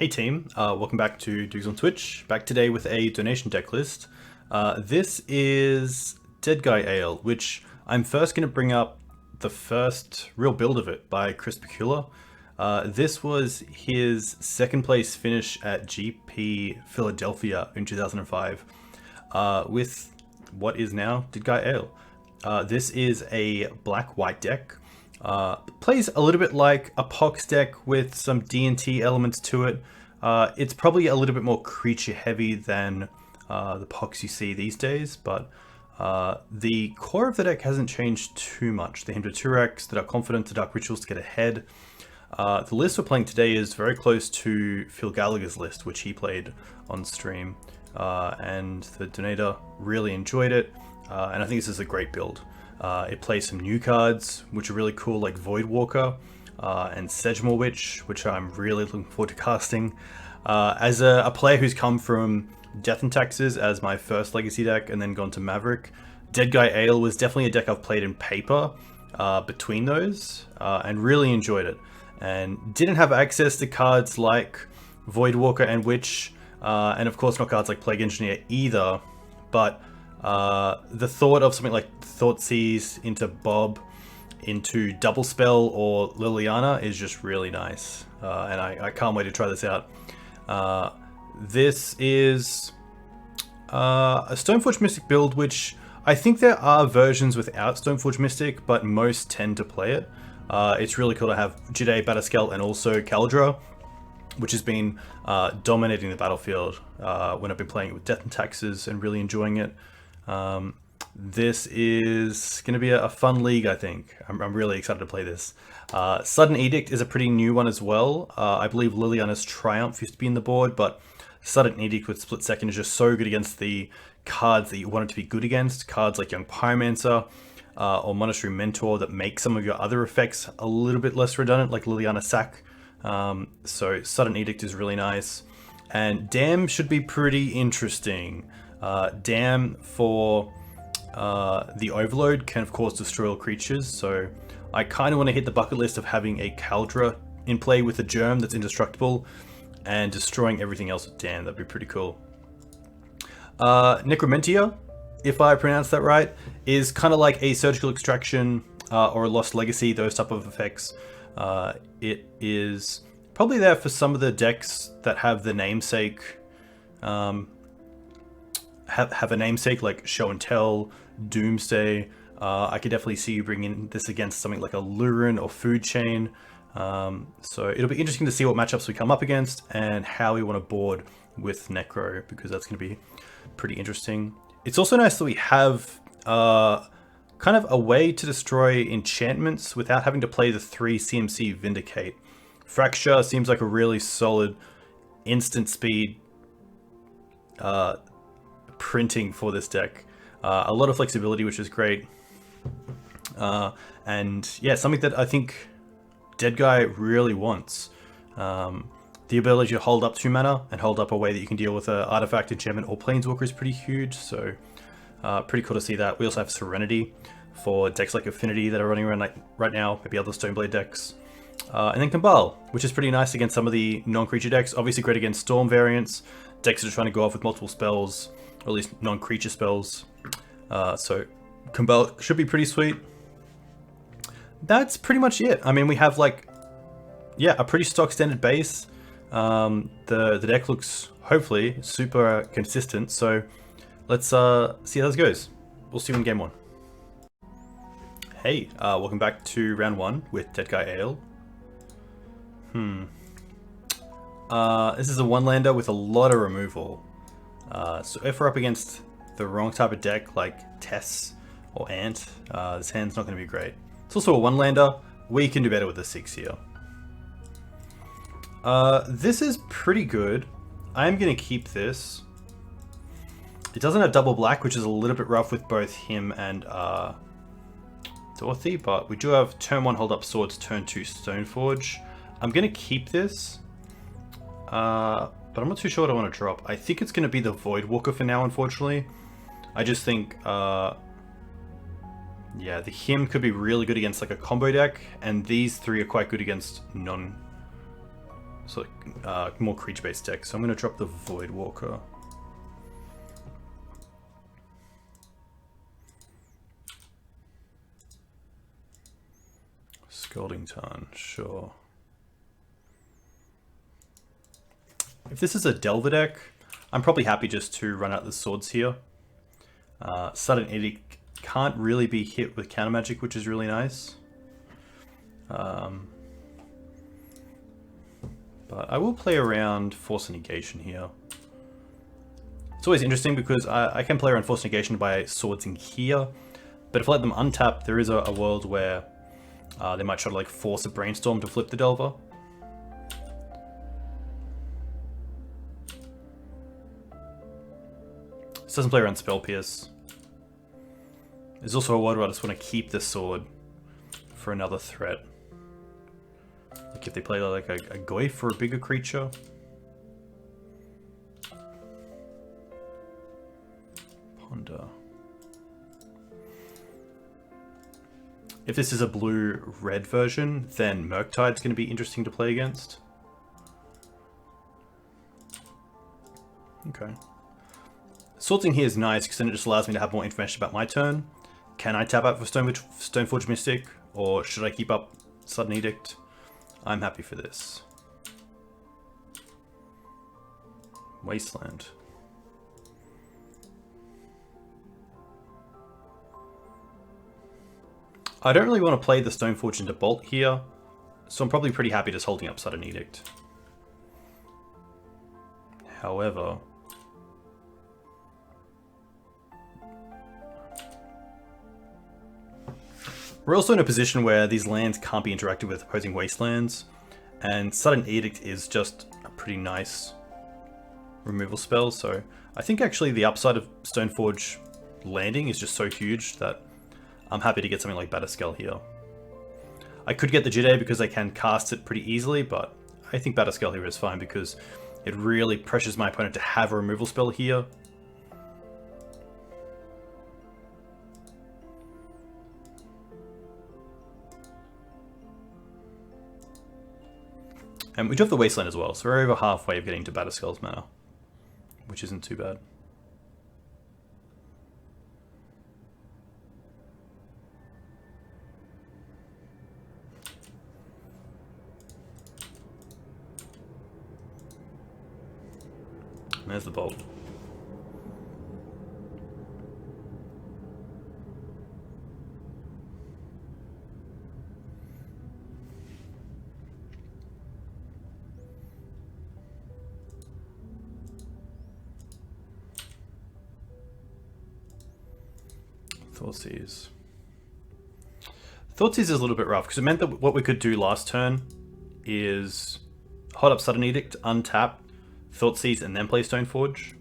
Hey team, welcome back to Dudes on Twitch. Back today with a donation deck list. This is Deadguy Ale, which I'm first going to bring up the first real build of it by Chris Pecula. This was his second place finish at GP Philadelphia in 2005 with what is now Deadguy Ale. This is a black-white deck. Plays a little bit like a Pox deck with some D&T elements to it. It's probably a little bit more creature heavy than the Pox you see these days, but the core of the deck hasn't changed too much. The Hymn to Turex, the Dark Confidence, the Dark Rituals to get ahead. The list we're playing today is very close to Phil Gallagher's list, which he played on stream, and the donator really enjoyed it, and I think this is a great build. It plays some new cards, which are really cool, like Voidwalker and Sedgemoor Witch, which I'm really looking forward to casting. As a player who's come from Death and Taxes as my first Legacy deck and then gone to Maverick, Deadguy Ale was definitely a deck I've played in paper between those, and really enjoyed it. And didn't have access to cards like Voidwalker and Witch, and of course not cards like Plague Engineer either, but the thought of something like Thoughtseize into Bob into Double Spell or Liliana is just really nice, and I can't wait to try this out. This is a Stoneforge Mystic build, which I think there are versions without Stoneforge Mystic, but most tend to play it. It's really cool to have Jide, Batterskull, and also Kaldra, which has been dominating the battlefield when I've been playing it with Death and Taxes and really enjoying it. This is going to be a fun league, I think. I'm really excited to play this. Sudden Edict is a pretty new one as well. I believe Liliana's Triumph used to be in the board, but Sudden Edict with Split Second is just so good against the cards that you want it to be good against. Cards like Young Pyromancer or Monastery Mentor that make some of your other effects a little bit less redundant, like Liliana Sack. So Sudden Edict is really nice. And Dam should be pretty interesting. Dam for the Overload can of course destroy all creatures, so I kind of want to hit the bucket list of having a Kaldra in play with a Germ that's indestructible and destroying everything else with Dam. That'd be pretty cool. Necromentia, if I pronounce that right, is kind of like a Surgical Extraction or a Lost Legacy, those type of effects. It is probably there for some of the decks that have the namesake have a namesake like Show and Tell, Doomsday. I could definitely see you bringing this against something like a Lurin or Food Chain. So it'll be interesting to see what matchups we come up against and how we want to board with Necro, because that's going to be pretty interesting. It's also nice that we have kind of a way to destroy enchantments without having to play the 3 CMC Vindicate. Fracture seems like a really solid instant speed printing for this deck. A lot of flexibility, which is great. And yeah, something that I think Deadguy really wants. The ability to hold up 2 mana and hold up a way that you can deal with an artifact, enchantment, or planeswalker is pretty huge. So pretty cool to see that. We also have Serenity for decks like Affinity that are running around right now, maybe other Stoneblade decks. And then Cabal, which is pretty nice against some of the non-creature decks. Obviously great against Storm variants, decks that are trying to go off with multiple spells, or at least non-creature spells. So Cabal should be pretty sweet. That's pretty much it. I mean, we have like, yeah, a pretty stock standard base. The deck looks hopefully super consistent. So let's see how this goes. We'll see you in game 1. Hey, welcome back to round 1 with Deadguy Ale. This is a 1-lander with a lot of removal. So if we're up against the wrong type of deck like Tess or Ant, this hand's not going to be great. It's also a 1-lander. We can do better with a 6 here. This is pretty good. I'm going to keep this. It doesn't have double black, which is a little bit rough with both him and Dorothy, but we do have turn 1 hold up swords, turn 2 Stoneforge. I'm going to keep this, but I'm not too sure what I want to drop. I think it's going to be the Voidwalker for now, unfortunately. I just think, yeah, the Hymn could be really good against like a combo deck, and these 3 are quite good against non So more creature-based deck. So I'm going to drop the Void Walker. Scalding Tarn, sure. If this is a Delver deck, I'm probably happy just to run out the swords here. Sudden Edict can't really be hit with counter magic, which is really nice. But I will play around Force Negation here. It's always interesting because I can play around Force Negation by swords in here, but if I let them untap, there is a world where they might try to like force a Brainstorm to flip the Delver. This doesn't play around Spell Pierce. There's also a world where I just want to keep the sword for another threat. Like if they play like a Goyf for a bigger creature. Ponder. If this is a blue-red version, then Murktide's going to be interesting to play against. Okay. Sorting here is nice because then it just allows me to have more information about my turn. Can I tap out for Stoneforge Mystic, or should I keep up Sudden Edict? I'm happy for this. Wasteland. I don't really want to play the Stoneforge into Bolt here, so I'm probably pretty happy just holding up Sudden Edict. However, we're also in a position where these lands can't be interacted with opposing wastelands, and Sudden Edict is just a pretty nice removal spell, so I think actually the upside of Stoneforge landing is just so huge that I'm happy to get something like Batterskull here. I could get the Jide because I can cast it pretty easily, but I think Batterskull here is fine because it really pressures my opponent to have a removal spell here. And we do have the Wasteland as well, so we're over halfway of getting to Batterskull's mana, which isn't too bad. And there's the Bolt. Thoughtseize. Thoughtseize is a little bit rough because it meant that what we could do last turn is hold up Sudden Edict, untap, Thoughtseize, and then play Stoneforge.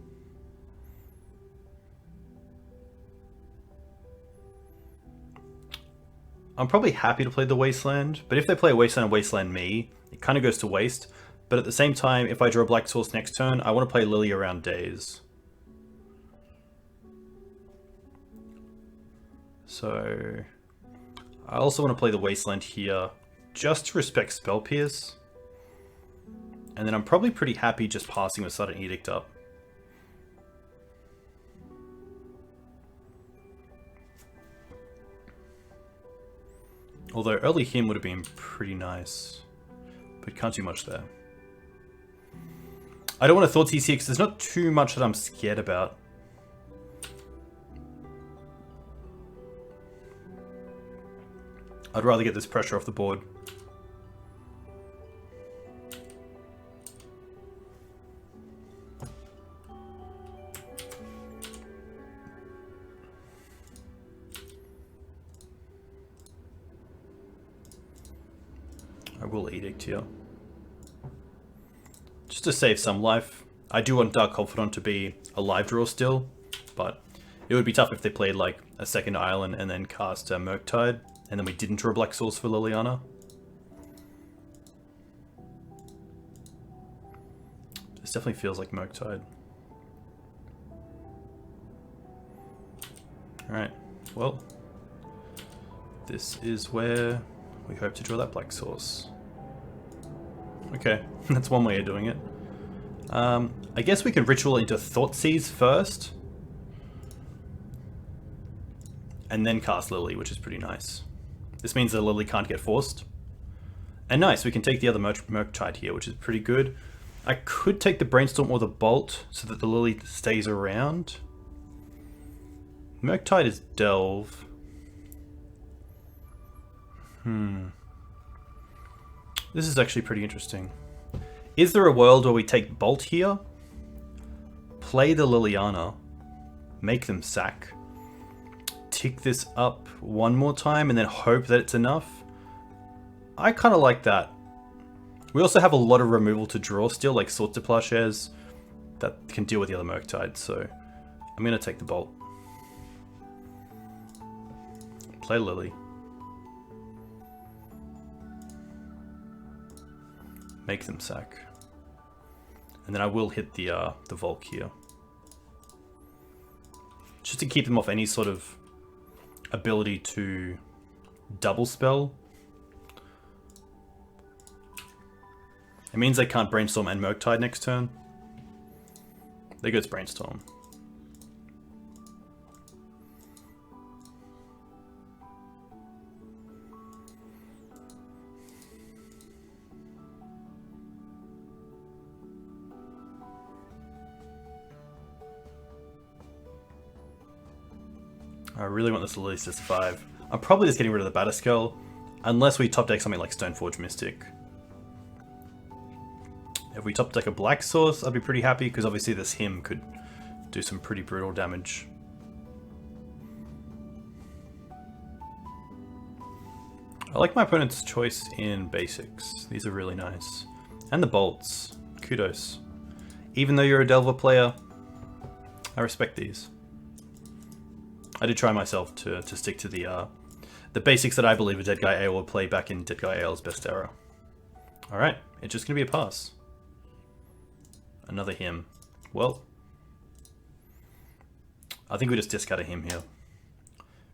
I'm probably happy to play the Wasteland, but if they play Wasteland and Wasteland me, it kind of goes to waste. But at the same time, if I draw Black Source next turn, I want to play Lily around Daze. So I also want to play the Wasteland here just to respect Spell Pierce. And then I'm probably pretty happy just passing with Sudden Edict up. Although early Hymn would have been pretty nice, but can't do much there. I don't want to Thoughtseize here because there's not too much that I'm scared about. I'd rather get this pressure off the board. I will Edict here. Just to save some life. I do want Dark Confidant to be a live draw still, but it would be tough if they played like a second island and then cast Murktide, and then we didn't draw Black Source for Liliana. This definitely feels like Murktide. Alright, well, this is where we hope to draw that Black Source. Okay. Okay, that's one way of doing it. I guess we can ritual into Thoughtseize first. And then cast Lily, which is pretty nice. This means the Lily can't get forced. And nice, we can take the other Murktide here, which is pretty good. I could take the Brainstorm or the Bolt so that the Lily stays around. Murktide is Delve. This is actually pretty interesting. Is there a world where we take Bolt here, play the Liliana, make them sack, tick this up one more time, and then hope that it's enough? I kind of like that. We also have a lot of removal to draw still, like Swords to Plowshares, that can deal with the other Murktide, so I'm going to take the Bolt. Play Lily. Make them sack. And then I will hit the Volk here. Just to keep them off any sort of ability to double spell. It means they can't Brainstorm and Murktide next turn. There goes Brainstorm. I really want this Lily to survive. I'm probably just getting rid of the Batterskull, unless we top deck something like Stoneforge Mystic. If we top deck a Black Source, I'd be pretty happy, because obviously this him could do some pretty brutal damage. I like my opponent's choice in basics. These are really nice. And the bolts. Kudos. Even though you're a Delver player, I respect these. I did try myself to stick to the basics that I believe a Deadguy AL would play back in Deadguy AL's best era. Alright, it's just going to be a pass. Another him. Well, I think we just discard a him here,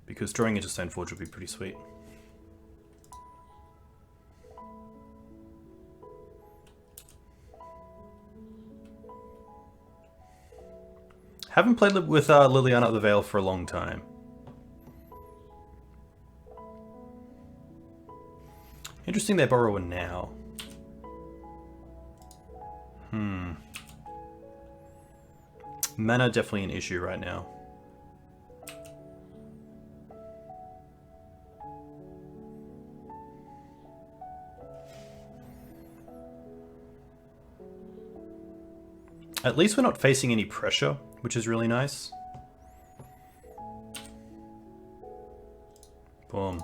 because drawing into Stoneforge would be pretty sweet. Haven't played with Liliana of the Veil for a long time. Interesting they borrow one now. Mana definitely an issue right now. At least we're not facing any pressure, which is really nice. Boom.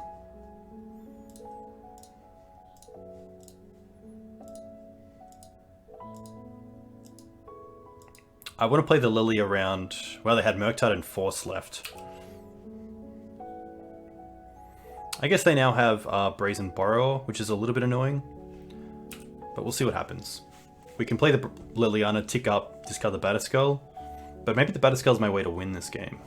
I want to play the Lily around... Well, they had Murktide and Force left. I guess they now have Brazen Borrower, which is a little bit annoying. But we'll see what happens. We can play the Liliana, tick up, discard the Batterskull. But maybe the Batterskull is my way to win this game.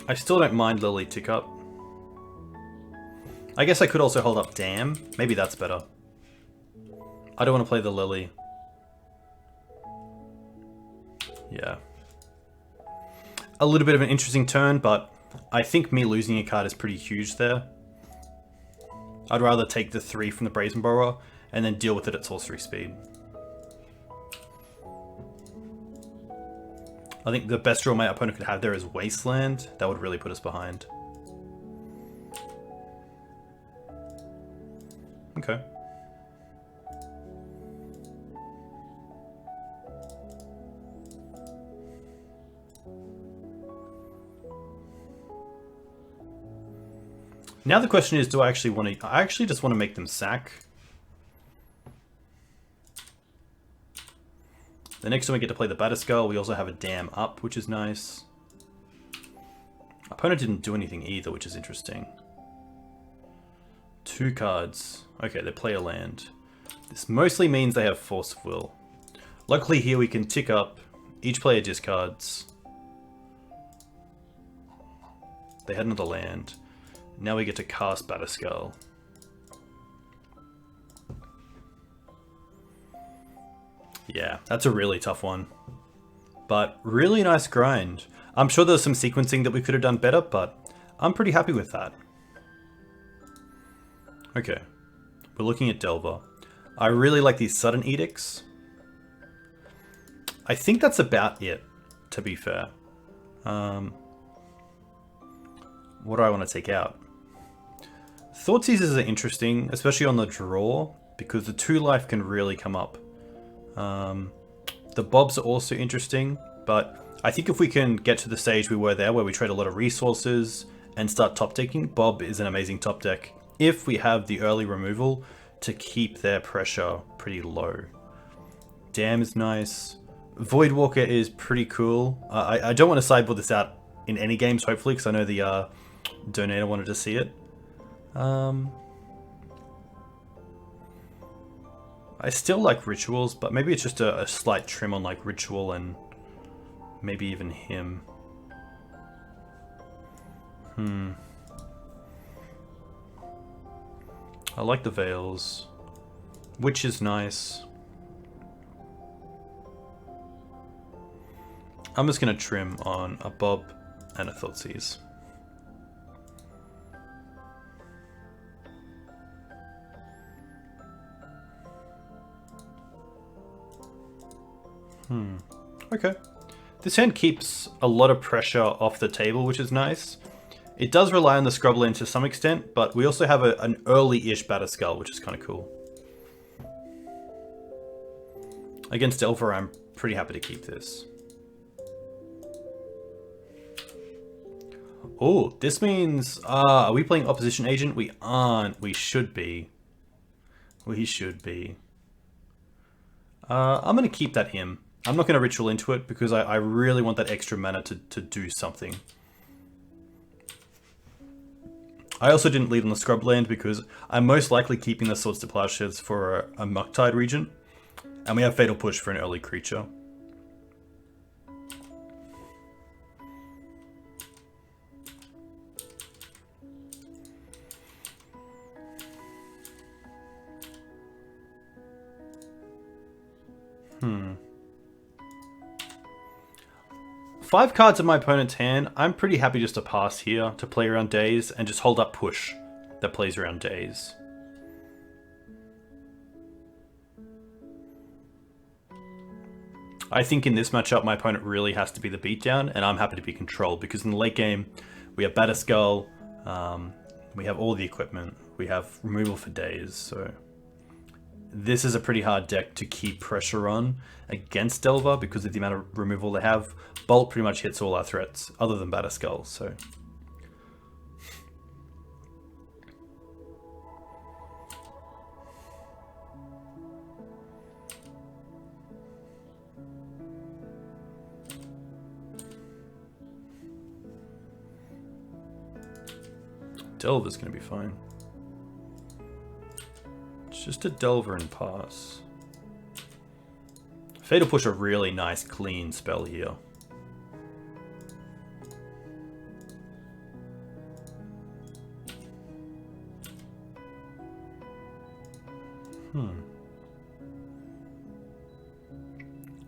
I still don't mind Lily tick up. I guess I could also hold up Damn. Maybe that's better. I don't want to play the Lily. Yeah. A little bit of an interesting turn, but I think me losing a card is pretty huge there. I'd rather take the 3 from the Brazen Borrower and then deal with it at sorcery speed. I think the best draw my opponent could have there is Wasteland. That would really put us behind. Okay. Now the question is, do I actually want to... I actually just want to make them sack. The next time we get to play the Batterskull, we also have a Dam up, which is nice. Opponent didn't do anything either, which is interesting. 2 cards. Okay, they play a land. This mostly means they have Force of Will. Luckily here we can tick up. Each player discards. They had another land. Now we get to cast Batterskull. Yeah, that's a really tough one. But really nice grind. I'm sure there's some sequencing that we could have done better, but I'm pretty happy with that. Okay, we're looking at Delver. I really like these sudden edicts. I think that's about it, to be fair. What do I want to take out? Thoughtseizes are interesting, especially on the draw, because the 2 life can really come up. The Bobs are also interesting, but I think if we can get to the stage we were there, where we trade a lot of resources and start top decking, Bob is an amazing top deck if we have the early removal to keep their pressure pretty low. Dam is nice. Voidwalker is pretty cool. I don't want to sideboard this out in any games, hopefully, because I know the donator wanted to see it. I still like Rituals, but maybe it's just a slight trim on like Ritual and maybe even him. I like the Veils. Witch is nice. I'm just going to trim on a Bob and a Thoughtseize. Okay. This hand keeps a lot of pressure off the table, which is nice. It does rely on the Scrubland to some extent, but we also have an early-ish Batterskull, which is kind of cool. Against Delver, I'm pretty happy to keep this. Oh, this means... are we playing Opposition Agent? We aren't. We should be. We should be. I'm going to keep that him. I'm not going to Ritual into it because I really want that extra mana to do something. I also didn't lead on the Scrubland because I'm most likely keeping the Swords to Plowshares for a Mucktide Regent. And we have Fatal Push for an early creature. Five cards in my opponent's hand. I'm pretty happy just to pass here to play around Daze and just hold up Push that plays around Daze. I think in this matchup my opponent really has to be the beatdown, and I'm happy to be controlled because in the late game we have Batterskull, we have all the equipment, we have removal for Daze, so this is a pretty hard deck to keep pressure on against Delver because of the amount of removal they have. Bolt pretty much hits all our threats, other than Batterskull, so... Delver's gonna be fine. It's just a Delver and pass. Fatal Push a really nice clean spell here.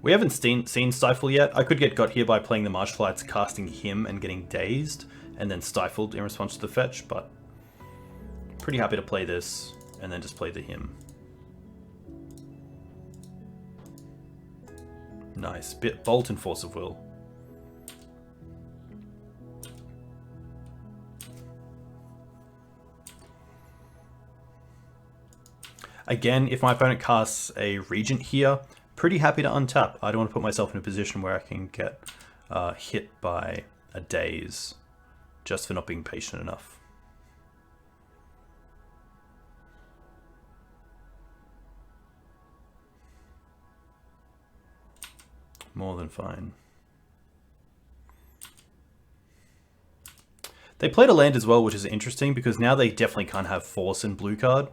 We haven't seen Stifle yet. I could get got here by playing the Martial Flights, casting him and getting dazed, and then Stifled in response to the fetch, but pretty happy to play this, and then just play the him. Nice. Bolt and Force of Will. Again, if my opponent casts a Regent here, pretty happy to untap. I don't want to put myself in a position where I can get hit by a Daze just for not being patient enough. More than fine. They played a land as well, which is interesting because now they definitely can't have Force and blue card.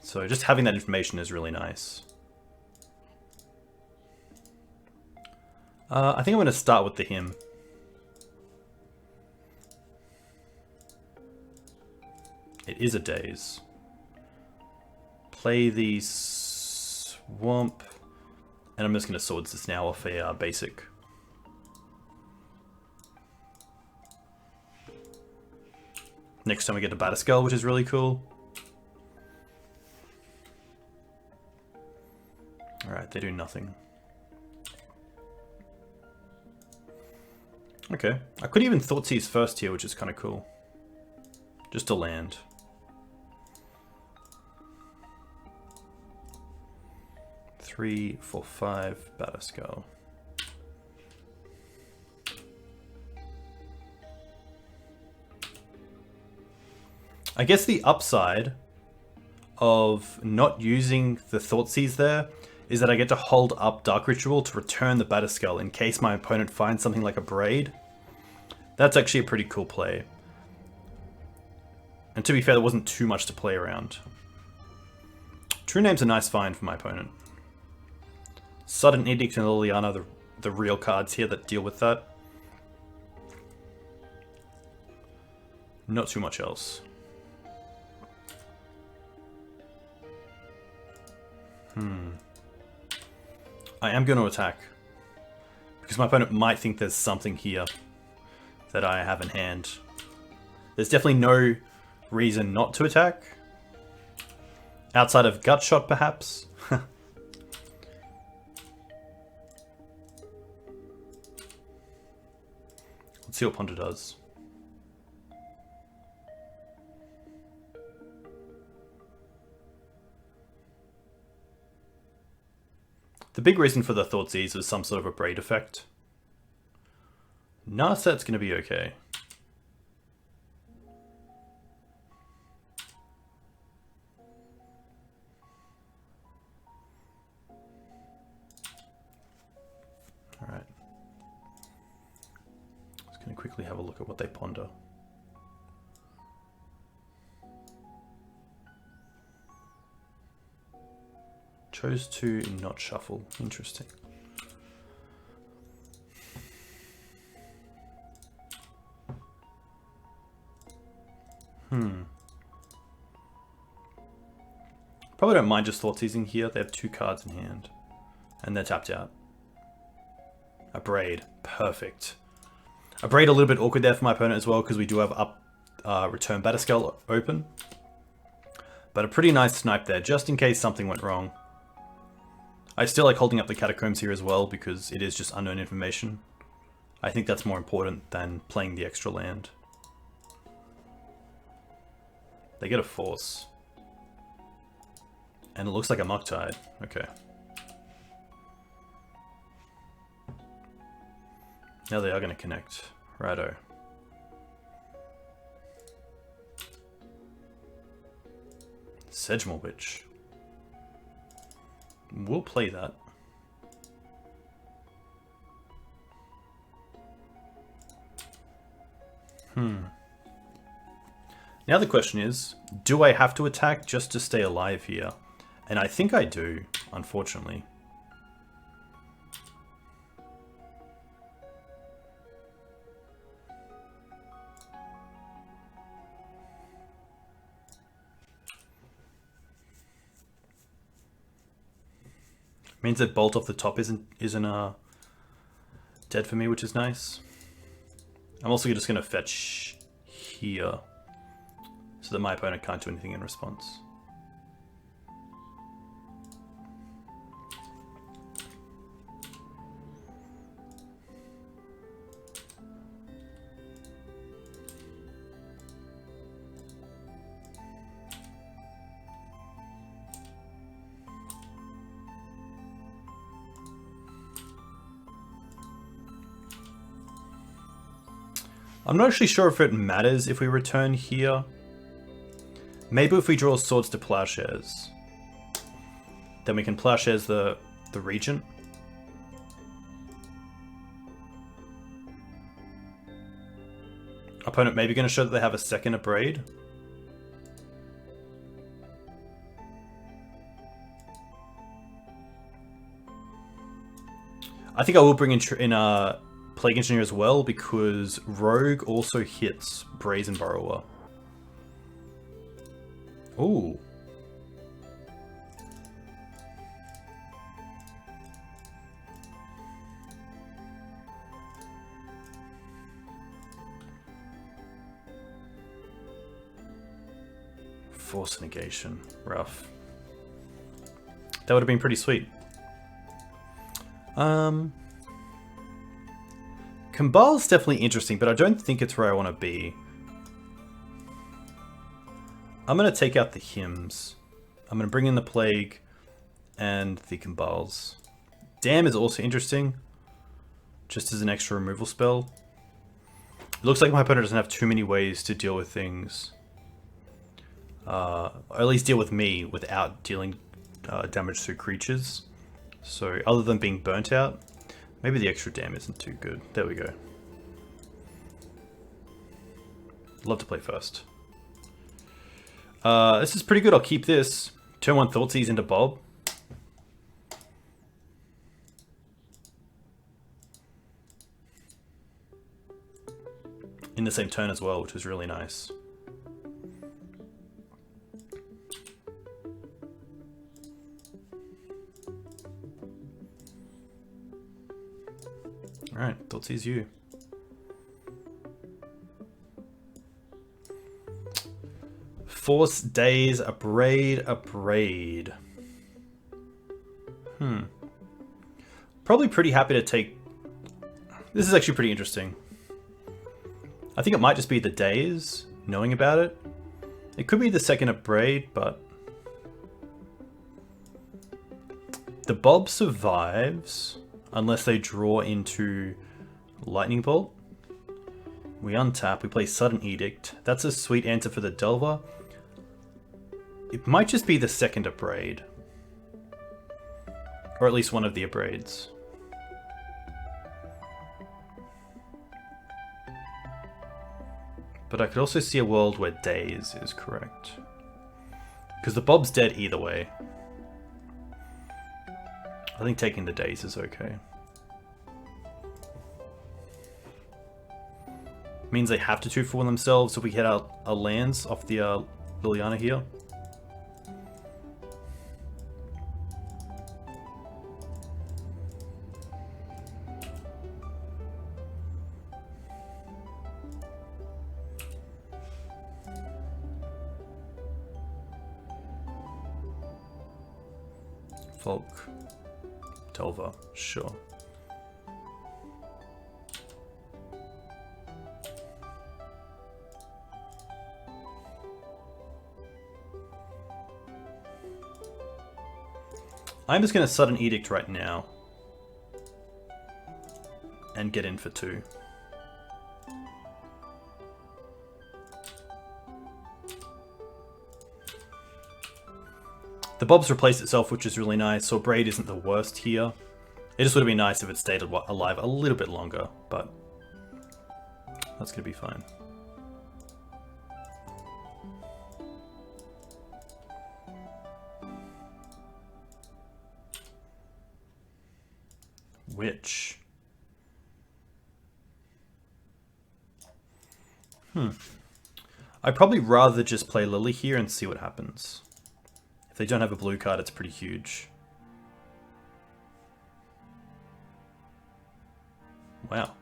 So just having that information is really nice. I think I'm going to start with the hymn. It is a daze. Play the swamp. And I'm just going to swords this now off a basic. Next time we get a Batterskull, which is really cool. Alright, they do nothing. Okay. I could even Thoughtseize first here, which is kind of cool. Just to land. Three, 4, 5, Batterskull. I guess the upside of not using the Thoughtseize there is that I get to hold up Dark Ritual to return the Batterskull in case my opponent finds something like a Braid. That's actually a pretty cool play. And to be fair, there wasn't too much to play around. True Name's a nice find for my opponent. Sudden Edict and Liliana, the real cards here that deal with that. Not too much else. I am going to attack. Because my opponent might think there's something here that I have in hand. There's definitely no reason not to attack. Outside of Gut Shot, perhaps. Let's see what Ponder does. The big reason for the Thoughtseize was some sort of a Braid effect. Narset's going to be okay. Alright. Just going to quickly have a look at what they ponder. Chose to not shuffle. Interesting. Probably don't mind just Thoughtseizing here. They have 2 cards in hand. And they're tapped out. A Braid. Perfect. A Braid a little bit awkward there for my opponent as well because we do have up return Batterskull open. But a pretty nice snipe there just in case something went wrong. I still like holding up the Catacombs here as well because it is just unknown information. I think that's more important than playing the extra land. They get a Force. And it looks like a Mucktide. Okay. Now they are going to connect. Righto. Sedgemoor Witch. We'll play that. Now the question is, do I have to attack just to stay alive here? And I think I do, unfortunately. Means that Bolt off the top isn't dead for me, which is nice. I'm also just going to fetch here so that my opponent can't do anything in response. I'm not actually sure if it matters if we return here. Maybe if we draw Swords to Plowshares, then we can Plowshares the Regent. Opponent maybe going to show that they have a second Braid. I think I will bring in Plague Engineer as well, because Rogue also hits Brazen Burrower. Ooh. Force negation. Rough. That would have been pretty sweet. Kambal's definitely interesting, but I don't think it's where I want to be. I'm going to take out the hymns. I'm going to bring in the Plague and the Kambals. Damn is also interesting, just as an extra removal spell. It looks like my opponent doesn't have too many ways to deal with things. Or at least deal with me without dealing damage to creatures. So other than being burnt out, maybe the extra damage isn't too good. There we go. Love to play first. This is pretty good. I'll keep this. Turn 1 Thoughtseize into Bob. In the same turn as well, which is really nice. Alright, Thoughtseize you. Force Days, Abrade. Probably pretty happy to take... This is actually pretty interesting. I think it might just be the Days, knowing about it. It could be the second Abrade, but... The Bob survives, unless they draw into Lightning Bolt. We untap, we play Sudden Edict. That's a sweet answer for the Delver. It might just be the second Abrade. Or at least one of the Abrades. But I could also see a world where Days is correct. Because the Bob's dead either way. I think taking the Days is okay. Means they have to 2-4 themselves if we get our lands off the Liliana here. Folk. Delver, sure. I'm just going to Sudden Edict right now. And get in for 2. The Bob's replaced itself, which is really nice, so Braid isn't the worst here. It just would have been nice if it stayed alive a little bit longer, but that's going to be fine. Which? I'd probably rather just play Lily here and see what happens. If they don't have a blue card, it's pretty huge. Wow.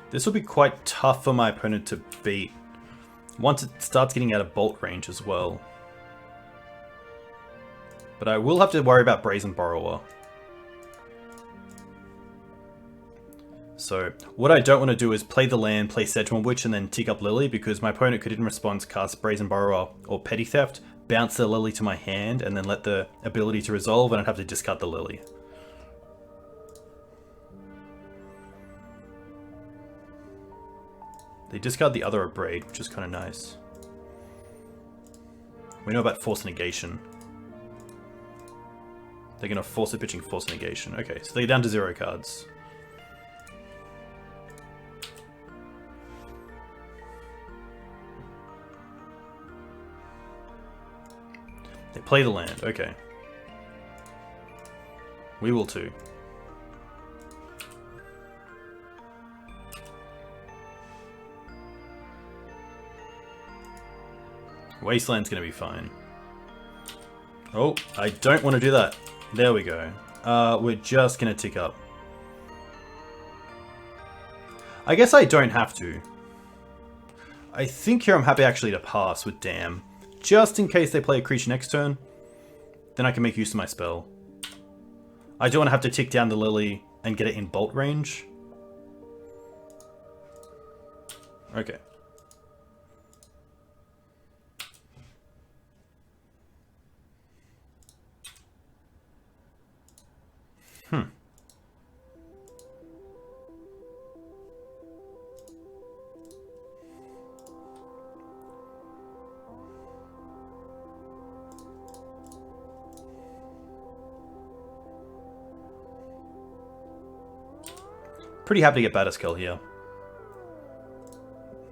This will be quite tough for my opponent to beat once it starts getting out of bolt range as well. But I will have to worry about Brazen Borrower. So what I don't want to do is play the land, play Sedgemoor Witch, and then tick up Lily, because my opponent could in response cast Brazen Borrower or Petty Theft, bounce the Lily to my hand, and then let the ability to resolve, and I'd have to discard the Lily. They discard the other Abrade, which is kind of nice. We know about Force Negation. They're going to force a pitching Force Negation. Okay, so they're down to 0 cards. They play the land, okay. We will too. Wasteland's gonna be fine. Oh, I don't want to do that. There we go. We're just gonna tick up. I guess I don't have to. I think here I'm happy actually to pass with Damn. Just in case they play a creature next turn. Then I can make use of my spell. I don't want to have to tick down the Lily and get it in bolt range. Okay. Pretty happy to get Batterskull here.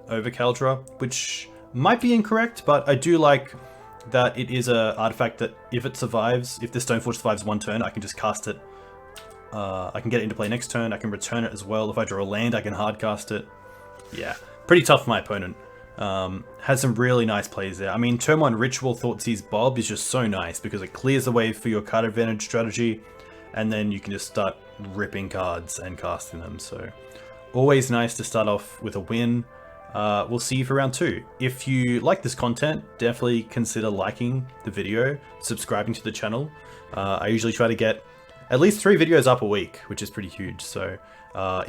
Over Caldra, which might be incorrect, but I do like that it is a artifact that if it survives, if this Stoneforge survives one turn, I can just cast it. I can get it into play next turn, I can return it as well. If I draw a land, I can hard cast it. Yeah, pretty tough for my opponent. Has some really nice plays there. I mean, turn 1 Ritual Thoughtseize Bob is just so nice because it clears the way for your card advantage strategy, and then you can just start ripping cards and casting them. So always nice to start off with a win. We'll see you for round 2. If you like this content, definitely consider liking the video, subscribing to the channel. I usually try to get at least 3 videos up a week, which is pretty huge. So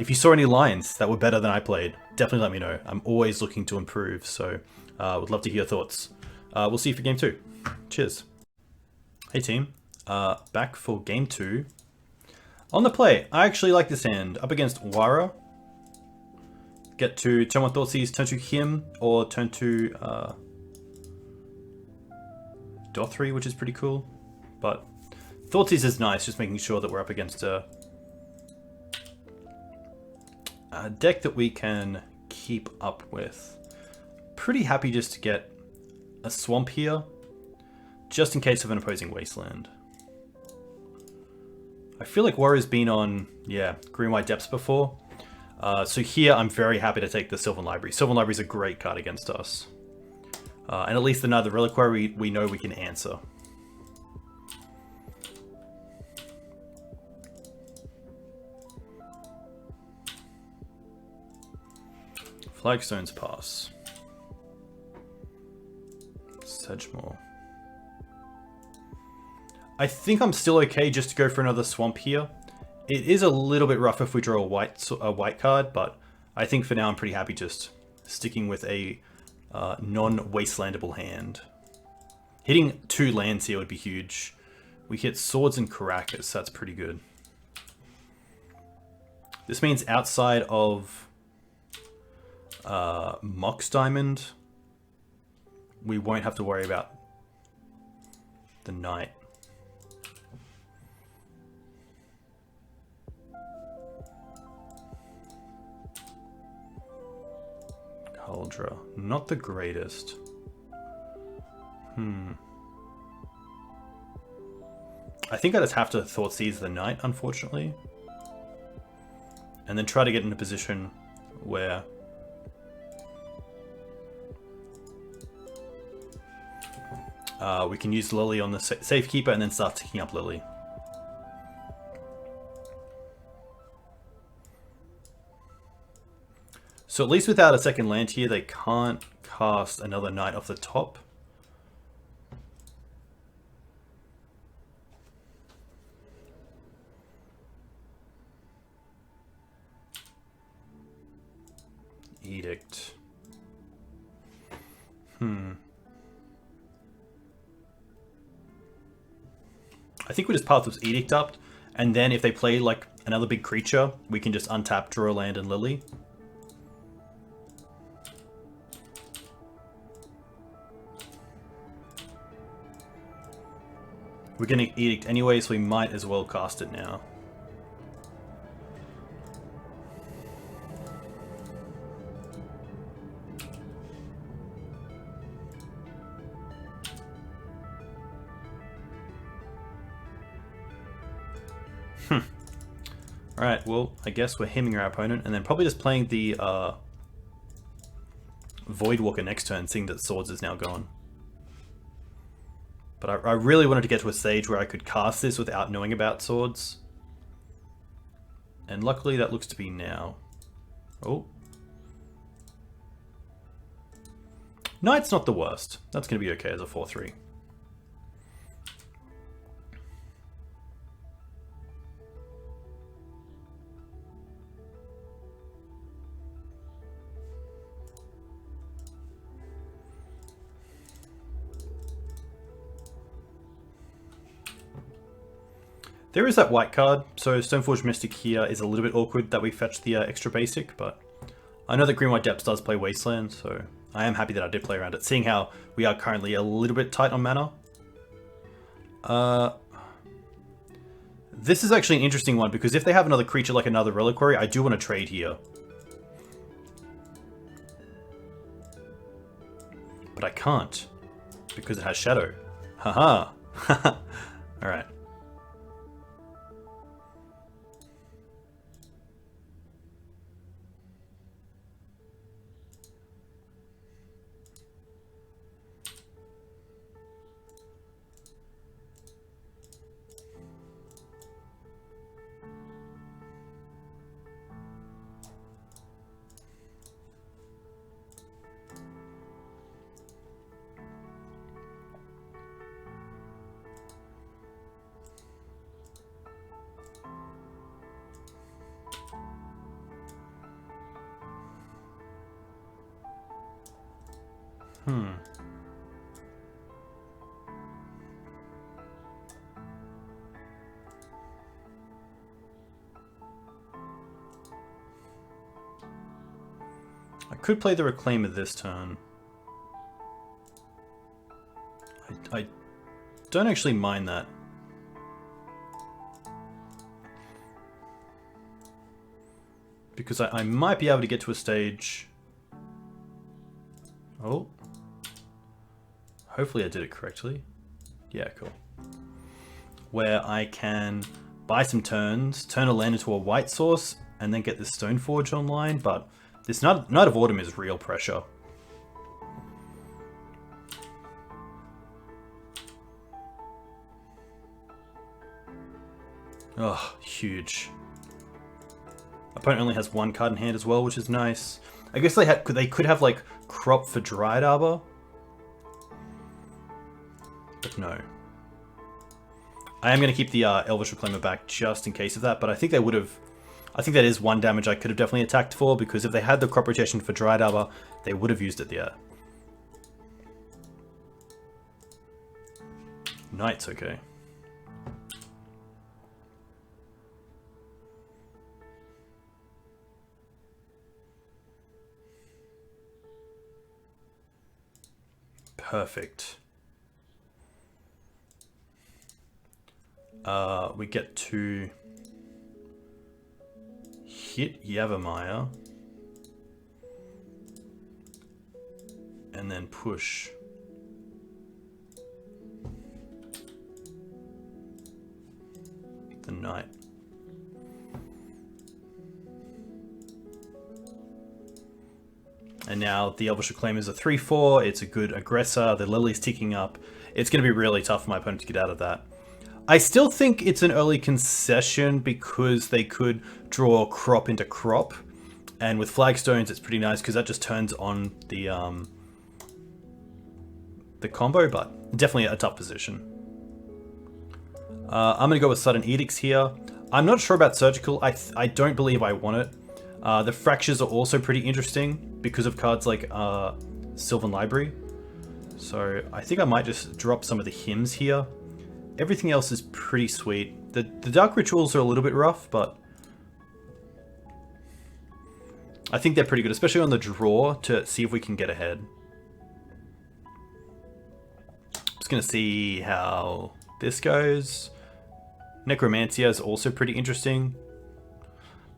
if you saw any lines that were better than I played, definitely let me know. I'm always looking to improve, so would love to hear your thoughts. We'll see you for game 2. Cheers. Hey team, back for game 2. On the play, I actually like this hand. Up against Wara. Get to turn 1 Thoughtseize, turn 2 him, or turn 2 Dothry, which is pretty cool. But Thoughtseize is nice, just making sure that we're up against a deck that we can keep up with. Pretty happy just to get a swamp here, just in case of an opposing wasteland. I feel like Warrior's been on, yeah, Green-White Depths before. So here I'm very happy to take the Sylvan Library. Sylvan Library is a great card against us. And at least another Reliquary we know we can answer. Flagstones pass. Sedgemoor. I think I'm still okay just to go for another swamp here. It is a little bit rough if we draw a white card, but I think for now I'm pretty happy just sticking with a non-wastelandable hand. Hitting 2 lands here would be huge. We hit Swords and Karakas, so that's pretty good. This means outside of Mox Diamond, we won't have to worry about the Knight. Caldra, not the greatest. I think I just have to Thoughtseize the Knight, unfortunately. And then try to get in a position where we can use Lily on the Safekeeper and then start ticking up Lily. So at least without a second land here, they can't cast another Knight off the top. Edict. I think we just path this Edict up, and then if they play like another big creature, we can just untap, draw a land, and Lily. We're going to Edict anyway, so we might as well cast it now. Alright, well, I guess we're hemming our opponent, and then probably just playing the Voidwalker next turn, seeing that Swords is now gone. But I really wanted to get to a stage where I could cast this without knowing about Swords. And luckily that looks to be now. Oh. Knight's not the worst. That's going to be okay as a 4-3. There is that white card, so Stoneforge Mystic here is a little bit awkward that we fetch the extra basic, but I know that Green White Depths does play Wasteland, so I am happy that I did play around it, seeing how we are currently a little bit tight on mana. This is actually an interesting one, because if they have another creature like another Reliquary, I do want to trade here. But I can't, because it has Shadow. Haha. Alright. I could play the Reclaimer this turn. I don't actually mind that. Because I might be able to get to a stage... Oh. Hopefully I did it correctly. Yeah, cool. Where I can buy some turns, turn a land into a white source, and then get this Stoneforge online, but this Night of Autumn is real pressure. Oh, huge. Opponent only has one card in hand as well, which is nice. I guess they could have like Crop for Dryad Arbor. But no. I am going to keep the Elvish Reclaimer back just in case of that, but I think they would have... I think that is one damage I could have definitely attacked for, because if they had the Crop Rotation for Dryad Arbor, they would have used it there. Knight's okay. Perfect. We get to hit Yavimaya and then push the Knight. And now the Elvish Reclaimer is a 3-4, it's a good aggressor, the Lily's ticking up. It's going to be really tough for my opponent to get out of that. I still think it's an early concession because they could draw Crop into Crop. And with Flagstones it's pretty nice because that just turns on the combo, but definitely a tough position. I'm going to go with Sudden Edicts here. I'm not sure about Surgical, I don't believe I want it. The Fractures are also pretty interesting because of cards like Sylvan Library. So I think I might just drop some of the hymns here. Everything else is pretty sweet. The Dark Rituals are a little bit rough, but I think they're pretty good, especially on the draw to see if we can get ahead. Just going to see how this goes. Necromancia is also pretty interesting.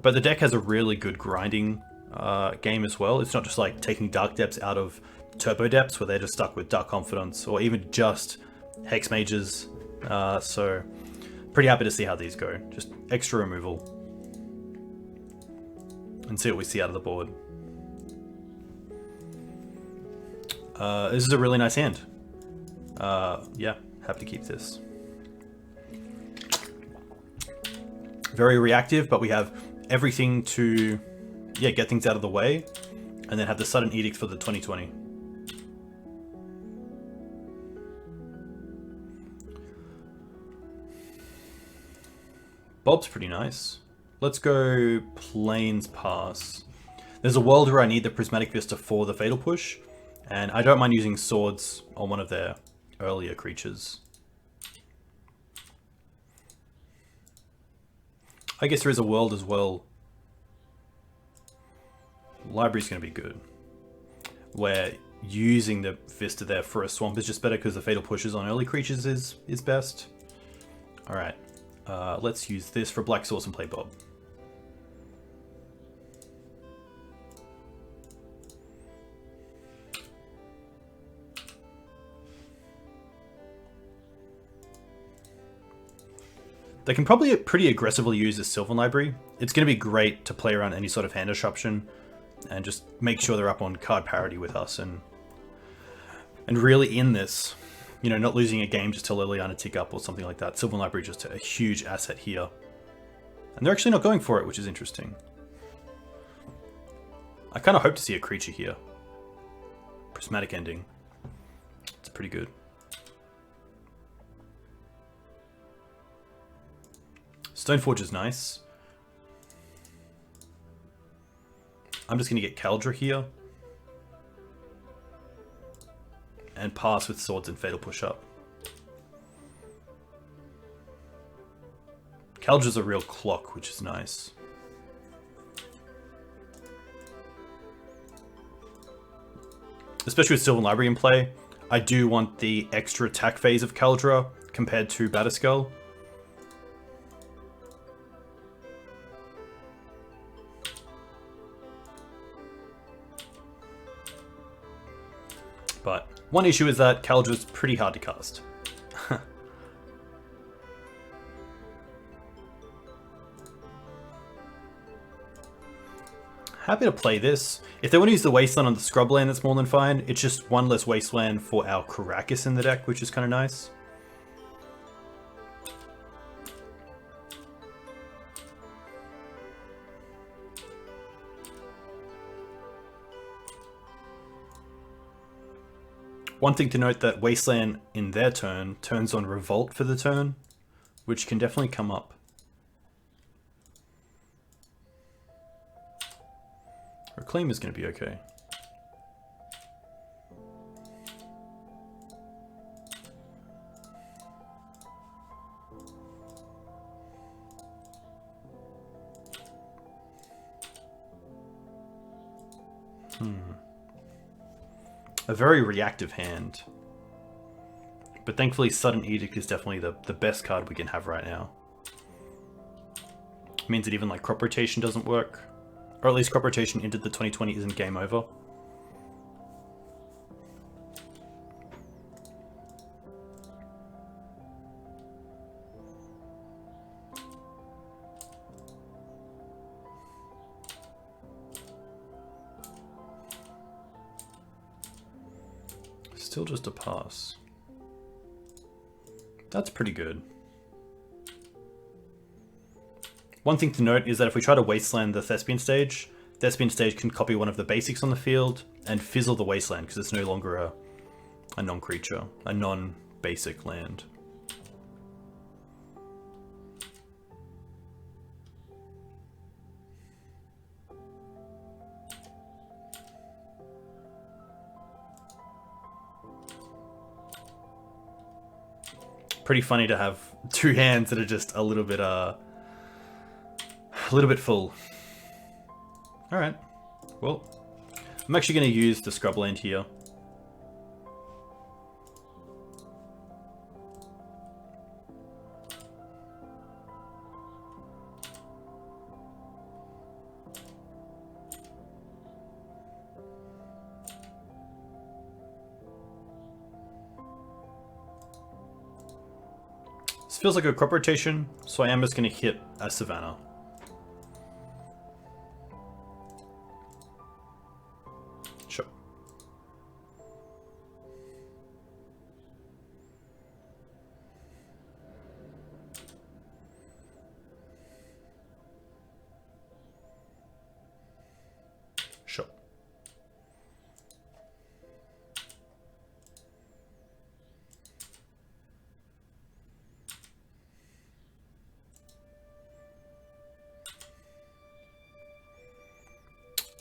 But the deck has a really good grinding game as well. It's not just like taking Dark Depths out of Turbo Depths where they're just stuck with Dark Confidence or even just Hex Mages. So pretty happy to see how these go. Just extra removal. and see what we see out of the board. This is a really nice hand. Yeah, happy to keep this. Very reactive, but we have everything to, yeah, get things out of the way, and then have the sudden edict for the 2020. Bob's pretty nice. Let's go Plains Pass. There's a world where I need the Prismatic Vista for the Fatal Push, and I don't mind using swords on one of their earlier creatures. I guess there is a world as well. Library's going to be good. Where using the Vista there for a swamp is just better because the Fatal Pushes on early creatures is best. Alright, let's use this for Black Source and play Bob. They can probably pretty aggressively use this Sylvan Library. It's going to be great to play around any sort of hand disruption and just make sure they're up on card parity with us and really in this, you know, not losing a game just to Liliana tick up or something like that. Sylvan Library just a huge asset here. And they're actually not going for it, which is interesting. I kind of hope to see a creature here. Prismatic Ending. It's pretty good. Stoneforge is nice. I'm just going to get Kaldra here. And pass with Swords and Fatal Push up. Kaldra's a real clock, which is nice. Especially with Sylvan Library in play, I do want the extra attack phase of Kaldra compared to Batterskull. But one issue is that Kaldra's pretty hard to cast. Happy to play this. If they want to use the Wasteland on the Scrubland, that's more than fine. It's just one less Wasteland for our Karakas in the deck, which is kind of nice. One thing to note that Wasteland in their turn turns on Revolt for the turn, which can definitely come up. Reclaim is going to be okay. A very reactive hand. But thankfully Sudden Edict is definitely the best card we can have right now. It means that even like crop rotation doesn't work. Or at least crop rotation into the 2020 isn't game over. Still just a pass. That's pretty good. One thing to note is that if we try to Wasteland the Thespian stage can copy one of the basics on the field and fizzle the Wasteland because it's no longer a non-creature, a non-basic land. Pretty funny to have two hands that are just a little bit full. All right. Well, I'm actually going to use the Scrubland here. This feels like a crop rotation, so I am just going to hit a Savannah. Sure. Sure.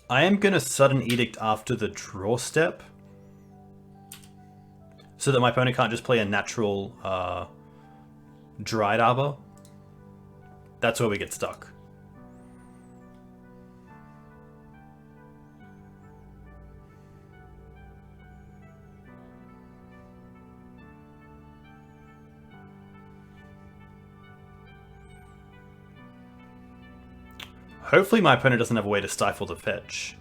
I am going to Sudden Edict after the draw step, so that my opponent can't just play a natural Dried Arbor. That's where we get stuck. Hopefully my opponent doesn't have a way to stifle the fetch.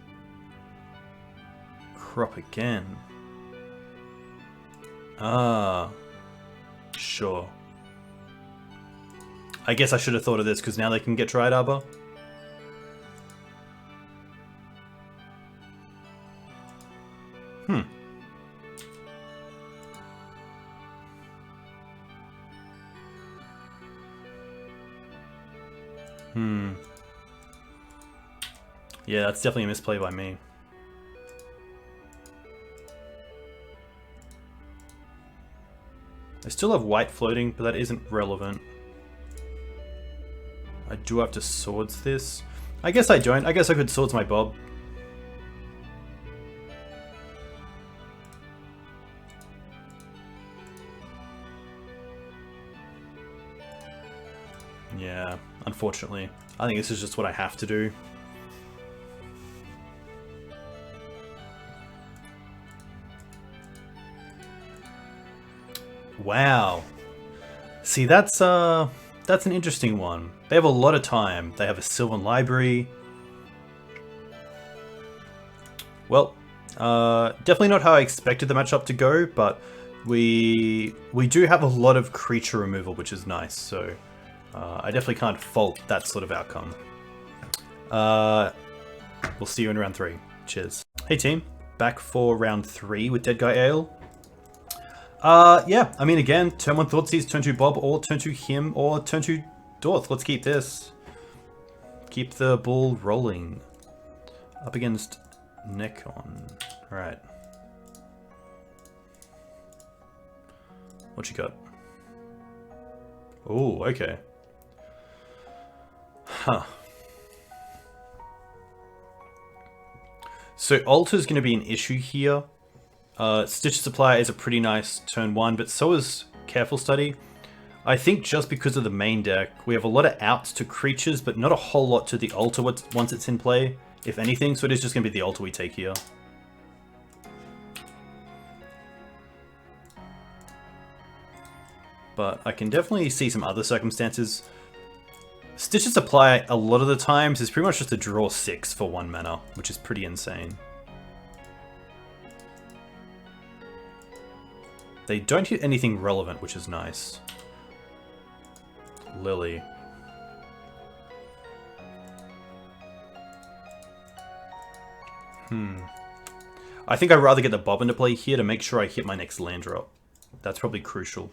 Crop again. Ah. Sure. I guess I should have thought of this, because now they can get Dried Arbor. Yeah, that's definitely a misplay by me. I still have white floating, but that isn't relevant. I do have to swords this. I guess I don't. I guess I could swords my Bob. Yeah, unfortunately. I think this is just what I have to do. Wow. See, that's an interesting one. They have a lot of time. They have a Sylvan Library. Well, definitely not how I expected the matchup to go, but we do have a lot of creature removal, which is nice, so I definitely can't fault that sort of outcome. We'll see you in round 3. Cheers. Hey team, back for round 3 with Deadguy Ale. Yeah, I mean, again, turn 1 Thoughtseize, turn 2 Bob, or turn 2 him, or turn 2 Dorth. Let's keep this. Keep the ball rolling. Up against Nekon. Alright. What you got? Oh, okay. Huh. So Altar's going to be an issue here. Stitch Supply is a pretty nice turn 1, but so is Careful Study. I think just because of the main deck, we have a lot of outs to creatures, but not a whole lot to the Altar once it's in play, if anything, so it is just going to be the Altar we take here. But I can definitely see some other circumstances. Stitch Supply, a lot of the times, is pretty much just a draw 6 for 1 mana, which is pretty insane. They don't hit anything relevant, which is nice. Lily. I think I'd rather get the Bob into play here to make sure I hit my next land drop. That's probably crucial.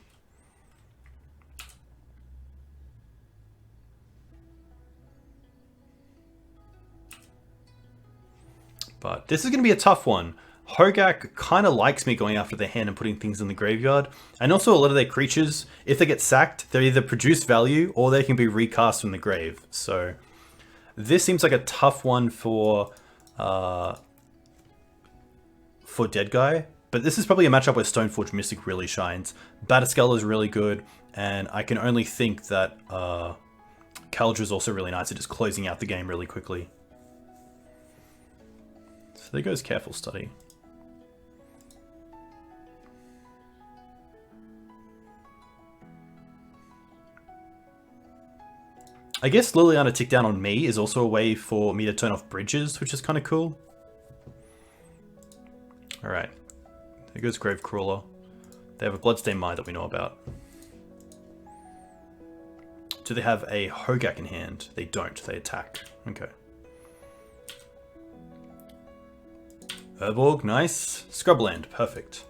But this is going to be a tough one. Hogaak kind of likes me going after their hand and putting things in the graveyard. And also a lot of their creatures, if they get sacked, they either produce value or they can be recast from the grave. So this seems like a tough one for Deadguy. But this is probably a matchup where Stoneforge Mystic really shines. Batterskull is really good. And I can only think that Kaldra is also really nice at just closing out the game really quickly. So there goes Careful Study. I guess Liliana tick down on me is also a way for me to turn off bridges, which is kind of cool. Alright. There goes Gravecrawler. They have a Bloodstained Mind that we know about. Do they have a Hogaak in hand? They don't. They attack. Okay. Urborg, nice. Scrubland, perfect.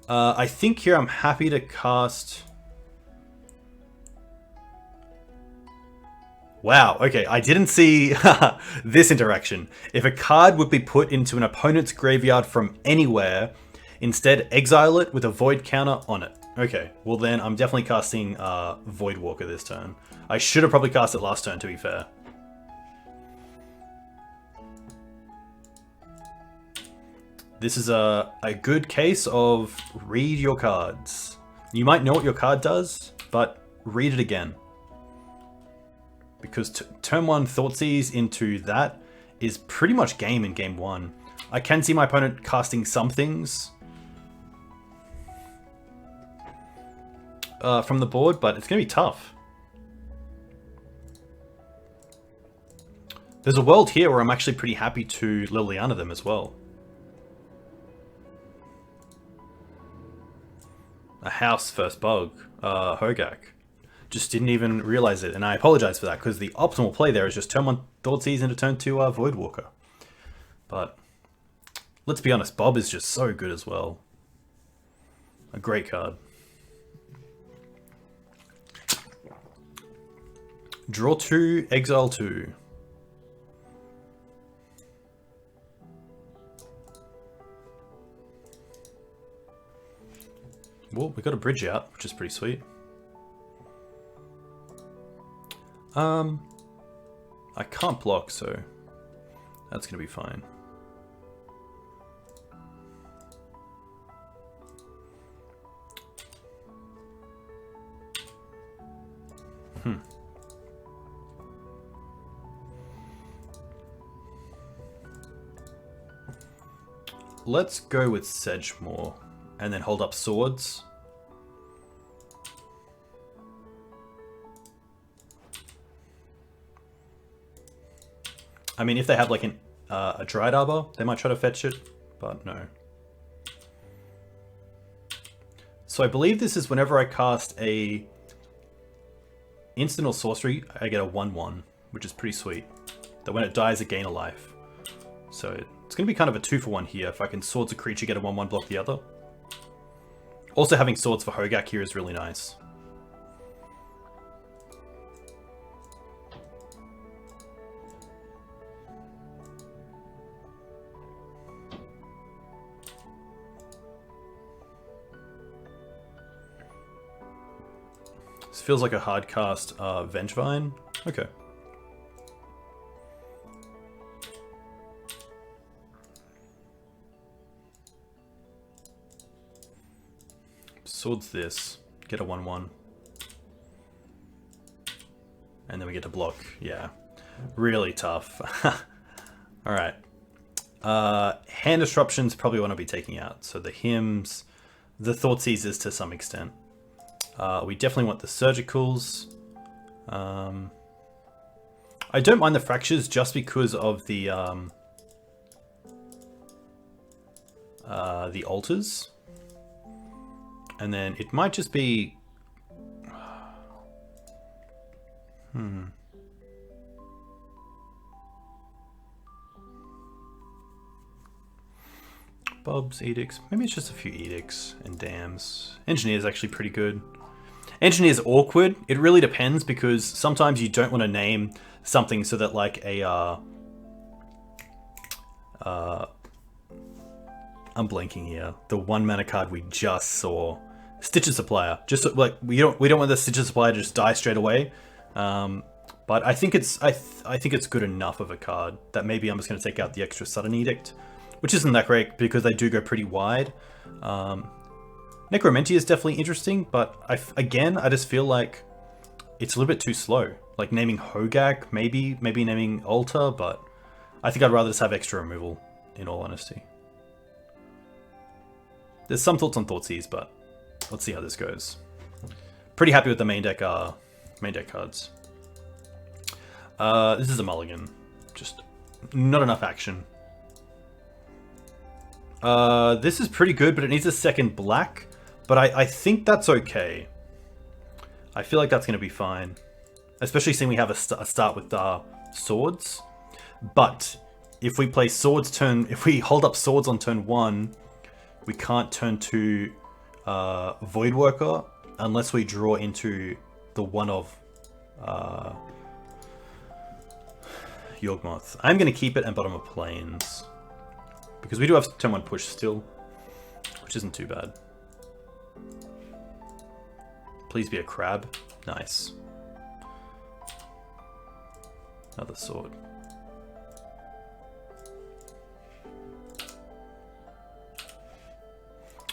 I think here I'm happy to cast... Wow, okay, I didn't see this interaction. If a card would be put into an opponent's graveyard from anywhere, instead exile it with a void counter on it. Okay, well then I'm definitely casting Voidwalker this turn. I should have probably cast it last turn, to be fair. This is a good case of read your cards. You might know what your card does, but read it again. Because turn 1 Thoughtseize into that is pretty much game in game 1. I can see my opponent casting some things from the board, but it's going to be tough. There's a world here where I'm actually pretty happy to Liliana them as well. A house first bug, Hogaak. Just didn't even realize it, and I apologize for that, because the optimal play there is just turn 1 Thoughtseize into turn 2 Voidwalker. But let's be honest, Bob is just so good as well. A great card. Draw 2, exile 2. Well, we got a bridge out, which is pretty sweet. I can't block, so that's gonna be fine. Let's go with Sedgemoor and then hold up swords. I mean, if they have like a Dried Arbor, they might try to fetch it, but no. So I believe this is whenever I cast a instant or sorcery, I get a 1/1, which is pretty sweet. That when it dies, I gain a life. So it's going to be kind of a 2-for-1 here. If I can Swords a creature, get a 1/1, block the other. Also having Swords for Hogaak here is really nice. This feels like a hard cast Vengevine. Okay. Swords this, get a 1/1. And then we get to block. Yeah, really tough. Alright. Hand Disruptions probably want to be taking out. So the Hymns, the Thoughtseizers to some extent. We definitely want the Surgicals. I don't mind the Fractures just because of the Altars. And then it might just be... Bob's, Edicts. Maybe it's just a few Edicts and Dams. Engineer's actually pretty good. Engineer's awkward. It really depends, because sometimes you don't want to name something so that like a... I'm blanking here. The 1-mana card we just saw. Stitcher Supplier. Just like we don't want the Stitcher Supplier to just die straight away. But I think it's I think it's good enough of a card that maybe I'm just going to take out the extra Sudden Edict, which isn't that great because they do go pretty wide. Necromantia is definitely interesting, but again I just feel like it's a little bit too slow. Like naming Hogaak, maybe naming Altar, but I think I'd rather just have extra removal, in all honesty. There's some thoughts on Thoughtseize, but let's see how this goes. Pretty happy with the main deck cards. This is a mulligan. Just not enough action. This is pretty good, but it needs a second black. But I think that's okay. I feel like that's going to be fine. Especially seeing we have a start with swords. But if we play swords if we hold up swords on turn 1, we can't turn to Void Worker unless we draw into the one of Yawgmoth. I'm going to keep it and bottom of Plains because we do have turn 1 push still, which isn't too bad. Please be a crab. Nice. Another sword.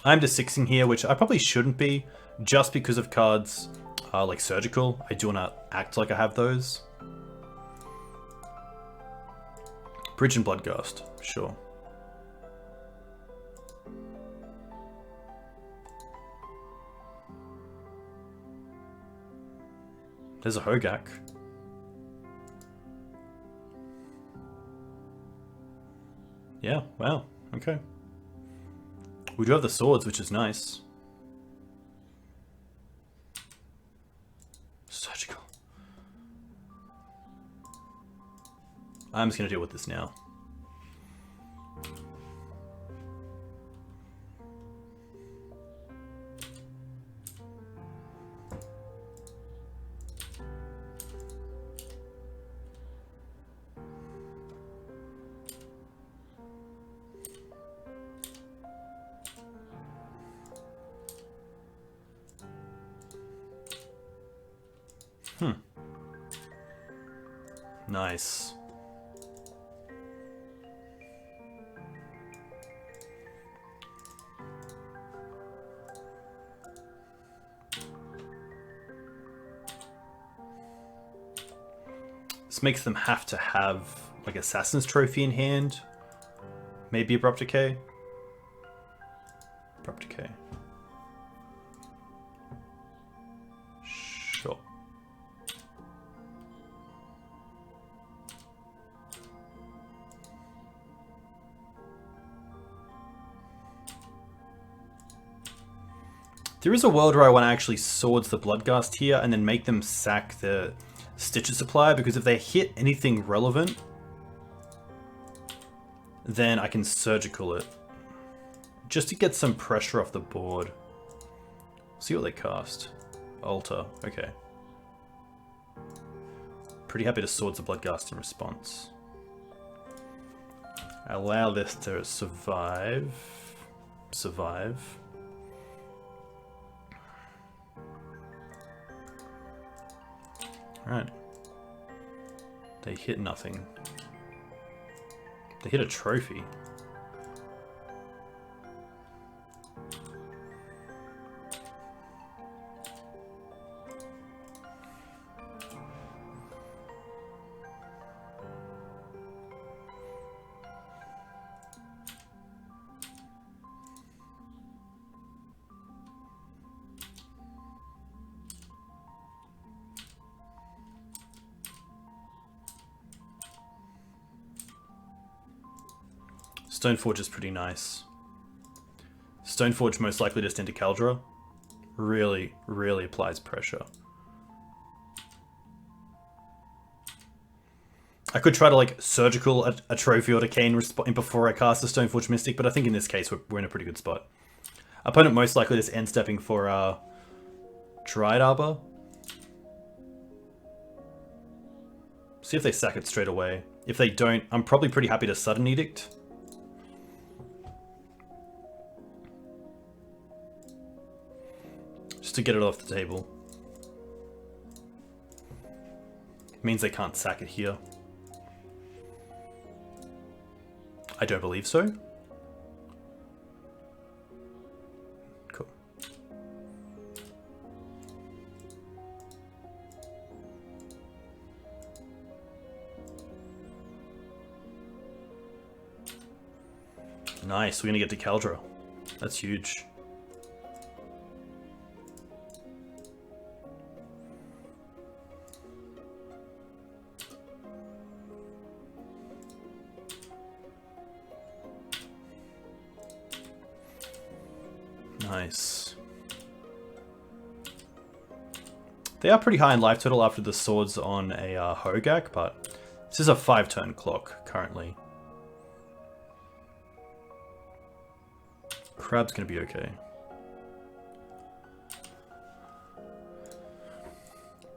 I'm just 6ing here, which I probably shouldn't be, just because of cards like Surgical. I do not act like I have those. Bridge and Bloodghast, sure. There's a Hogaak. Yeah, wow, okay. We do have the swords, which is nice. Surgical. I'm just going to deal with this now. Nice. This makes them have to have like Assassin's Trophy in hand. Maybe Abrupt Decay. Abrupt Decay. Sure. There is a world where I want to actually Swords the Bloodghast here and then make them sack the Stitcher Supply, because if they hit anything relevant, then I can Surgical it. Just to get some pressure off the board. See what they cast. Altar, okay. Pretty happy to Swords the Bloodghast in response. Allow this to survive. Survive. Alright. They hit nothing. They hit a trophy. Stoneforge is pretty nice. Stoneforge most likely just into Caldra. Really, really applies pressure. I could try to like Surgical a trophy or Decane before I cast a Stoneforge Mystic, but I think in this case we're in a pretty good spot. Opponent most likely just end stepping for Dryad Arbor. See if they sack it straight away. If they don't, I'm probably pretty happy to Sudden Edict. Just to get it off the table. Means they can't sack it here. I don't believe so. Cool. Nice, we're gonna get to Caldra. That's huge. Nice. They are pretty high in life total after the swords on a Hogaak, but this is a 5-turn clock currently. Crab's gonna be okay.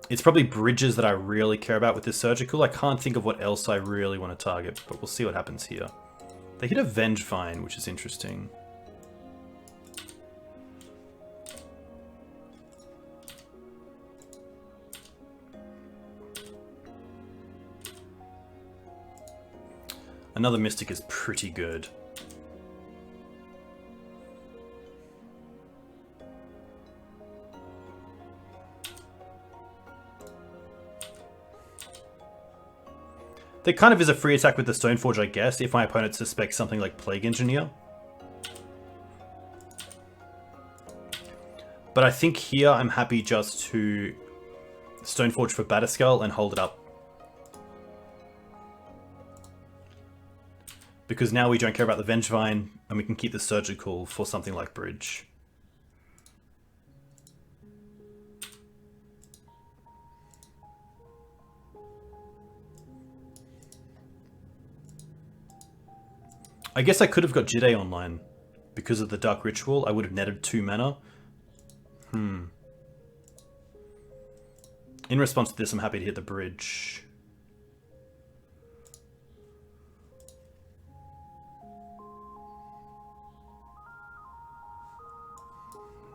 It's probably bridges that I really care about with this surgical. I can't think of what else I really want to target, but we'll see what happens here. They hit a Vengevine, which is interesting. Another Mystic is pretty good. There kind of is a free attack with the Stoneforge, I guess, if my opponent suspects something like Plague Engineer. But I think here I'm happy just to Stoneforge for Batterskull and hold it up. Because now we don't care about the Vengevine, and we can keep the Surgical for something like Bridge. I guess I could have got Jide online. Because of the Dark Ritual, I would have netted 2 mana. In response to this, I'm happy to hit the bridge.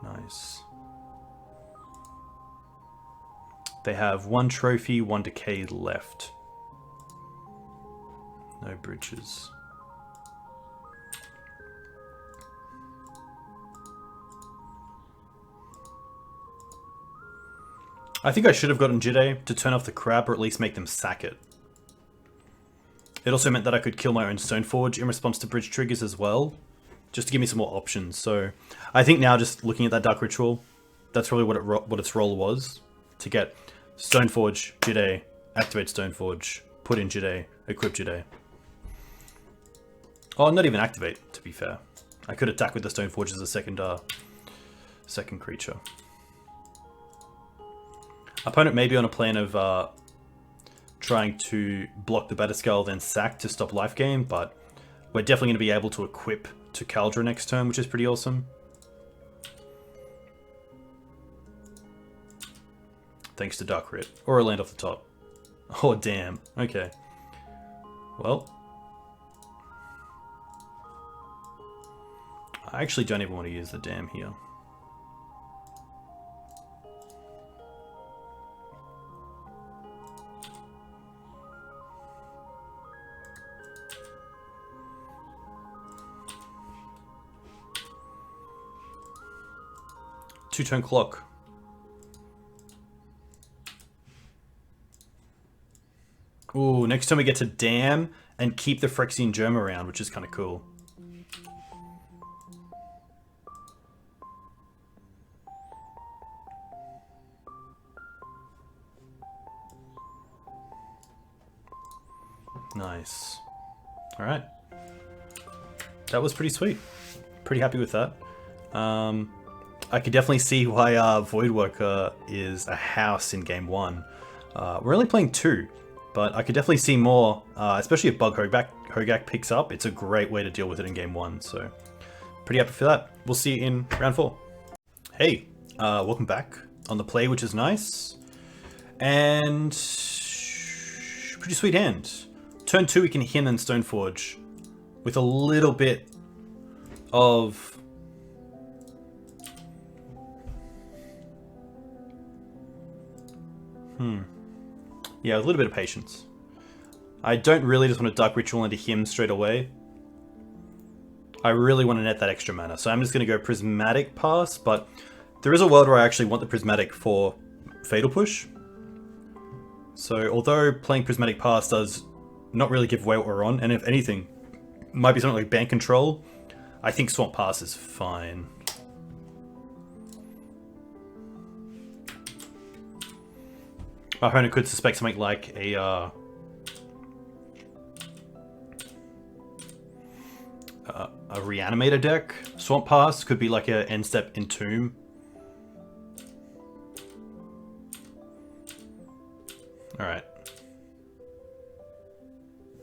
Nice. They have 1 trophy, 1 decay left. No bridges. I think I should have gotten Jide to turn off the crab or at least make them sack it. It also meant that I could kill my own Stoneforge in response to bridge triggers as well, just to give me some more options. So I think now just looking at that Dark Ritual, that's probably what its role was, to get Stoneforge, Jide, activate Stoneforge, put in Jide, equip Jide. Oh, not even activate, to be fair. I could attack with the Stoneforge as a second creature. Opponent may be on a plan of trying to block the Batterskull, then sack to stop life gain, but we're definitely going to be able to equip to Kaldra next turn, which is pretty awesome. Thanks to Dark Rit. Or a land off the top. Oh, damn. Okay. Well. I actually don't even want to use the dam here. Two-turn clock. Ooh, next time we get to dam and keep the Phyrexian Germ around, which is kind of cool. Nice. Alright. That was pretty sweet. Pretty happy with that. I could definitely see why Voidworker is a house in game 1. We're only playing 2, but I could definitely see more, especially if BUG Hogaak picks up. It's a great way to deal with it in game 1, so pretty happy for that. We'll see you in round 4. Hey, welcome back on the play, which is nice. And pretty sweet hand. Turn 2 we can Hin and Stoneforge with a little bit of yeah, a little bit of patience. I don't really just want to Dark Ritual into him straight away. I really want to net that extra mana, so I'm just going to go Prismatic Pass, but there is a world where I actually want the Prismatic for Fatal Push. So although playing Prismatic Pass does not really give away what we're on, and if anything, might be something like BANT Control, I think Swamp Pass is fine. My opponent could suspect something like a Reanimator deck. Swamp Pass could be like a end step Entomb. Alright.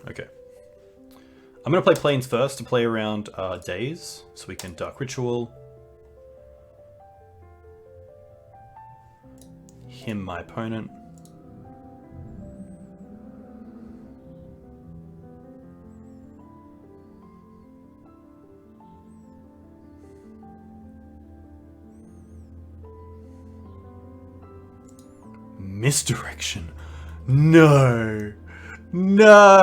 Okay. I'm going to play Plains first to play around Days, so we can Dark Ritual. Him, my opponent. Misdirection. No. No.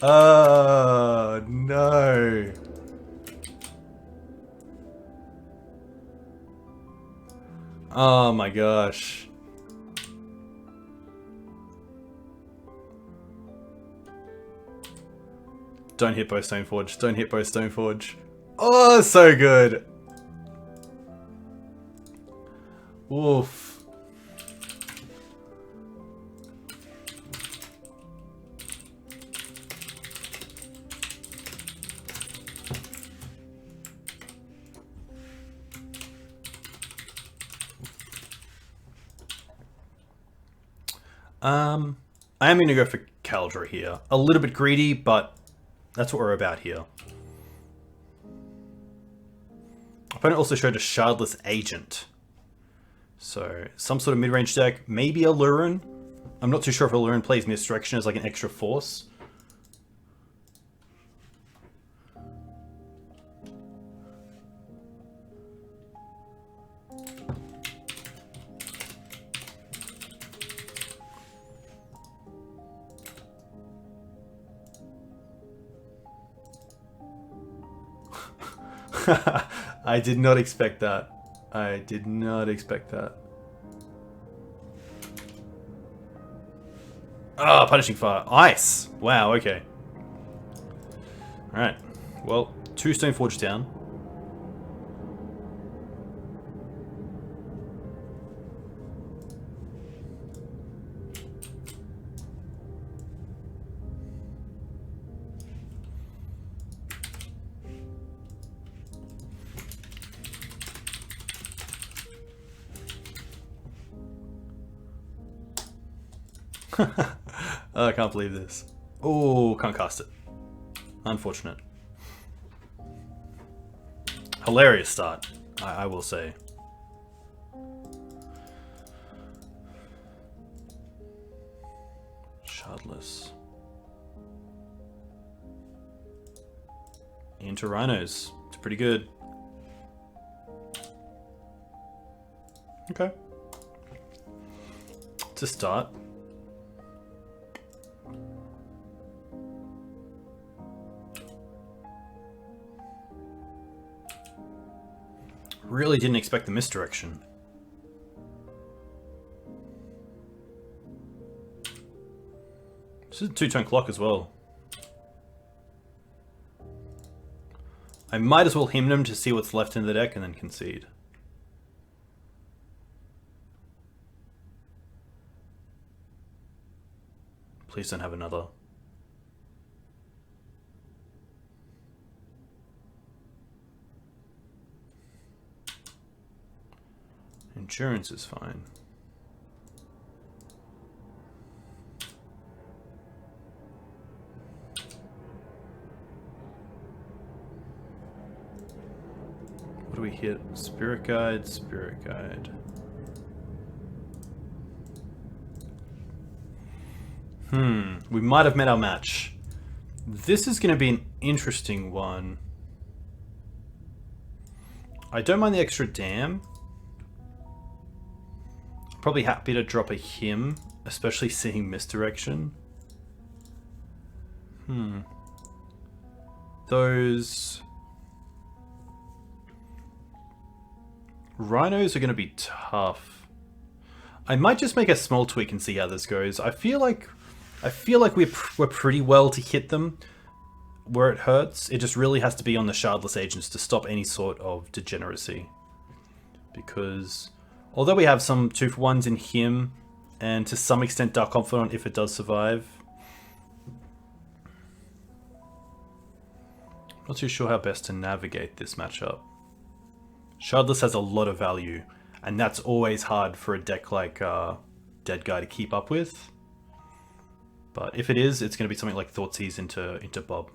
Oh, no. Oh my gosh. Don't hit both Stoneforge. Don't hit both Stoneforge. Oh, so good. Oof. I am going to go for Caldra here. A little bit greedy, but that's what we're about here. Opponent also showed a Shardless Agent. So, some sort of mid-range deck. Maybe a Lurin. I'm not too sure if a Lurin plays Misdirection as like an extra force. I did not expect that. I did not expect that. Ah, Punishing Fire. Ice! Wow, okay. Alright. Well, 2 Stoneforge down. Oh, I can't believe this. Oh, can't cast it. Unfortunate. Hilarious start, I will say. Shardless. Into Rhinos. It's pretty good. Okay. To start. Really didn't expect the Misdirection. This is a 2-turn clock as well. I might as well hymn him to see what's left in the deck and then concede. Please don't have another. Insurance is fine. What do we hit? Spirit Guide, Spirit Guide. We might have met our match. This is going to be an interesting one. I don't mind the extra dam. Probably happy to drop a him, especially seeing Misdirection. Those Rhinos are going to be tough. I might just make a small tweak and see how this goes. I feel like we're pretty well to hit them where it hurts. It just really has to be on the Shardless Agents to stop any sort of degeneracy. Because although we have some 2-for-1s in him, and to some extent Dark Confidant if it does survive, not too sure how best to navigate this matchup. Shardless has a lot of value, and that's always hard for a deck like Deadguy to keep up with. But if it is, it's going to be something like Thoughtseize into Bob.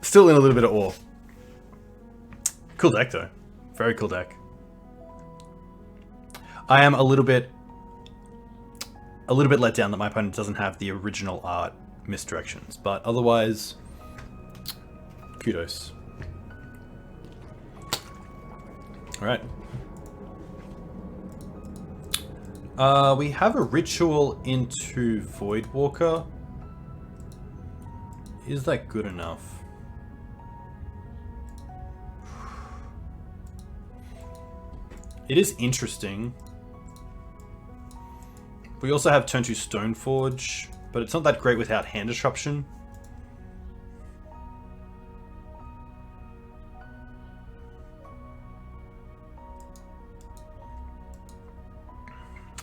Still in a little bit of awe. Cool deck though. Very cool deck. I am a little bit let down that my opponent doesn't have the original art misdirections, but otherwise, kudos. Alright. We have a ritual into Voidwalker. Is that good enough? It is interesting. We also have turn 2 Stoneforge, but it's not that great without hand disruption.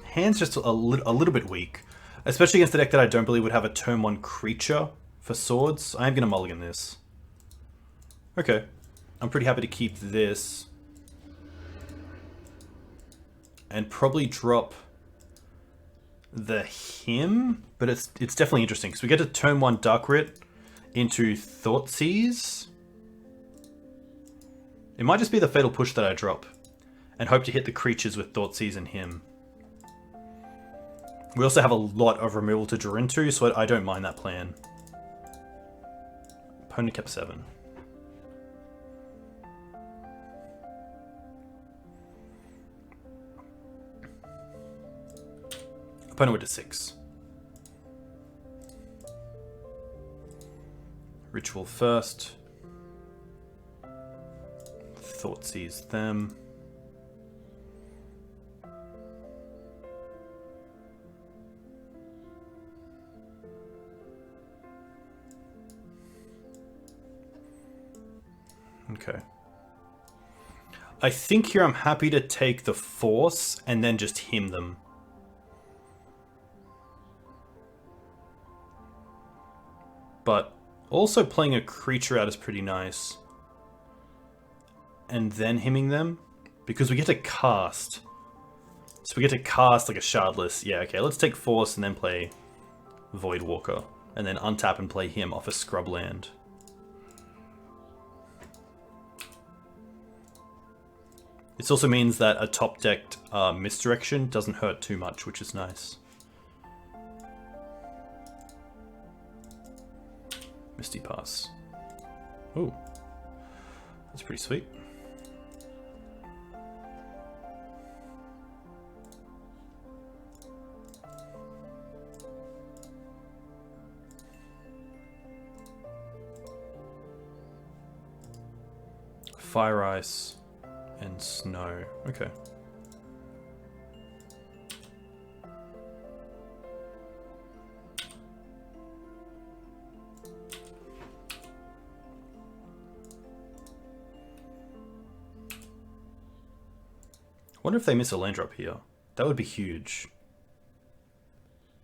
Hand's just a little bit weak, especially against a deck that I don't believe would have a turn 1 creature for swords. I am going to mulligan this. Okay. I'm pretty happy to keep this. And probably drop the him, but it's definitely interesting because we get to turn 1 Dark Writ into Thoughtseize. It might just be the Fatal Push that I drop and hope to hit the creatures with Thoughtseize and him. We also have a lot of removal to draw into, so I don't mind that plan. Opponent kept 7. Opponent went to 6. Ritual first. Thoughtseize them. Okay. I think here I'm happy to take the Force and then just him them. But also playing a creature out is pretty nice. And then hemming them. Because we get to cast. So we get to cast like a Shardless. Yeah, okay, let's take Force and then play Voidwalker. And then untap and play him off a scrub land. This also means that a top-decked misdirection doesn't hurt too much, which is nice. Misty Pass. Ooh. That's pretty sweet. Fire Ice and Snow. Okay. Wonder if they miss a land drop here. That would be huge.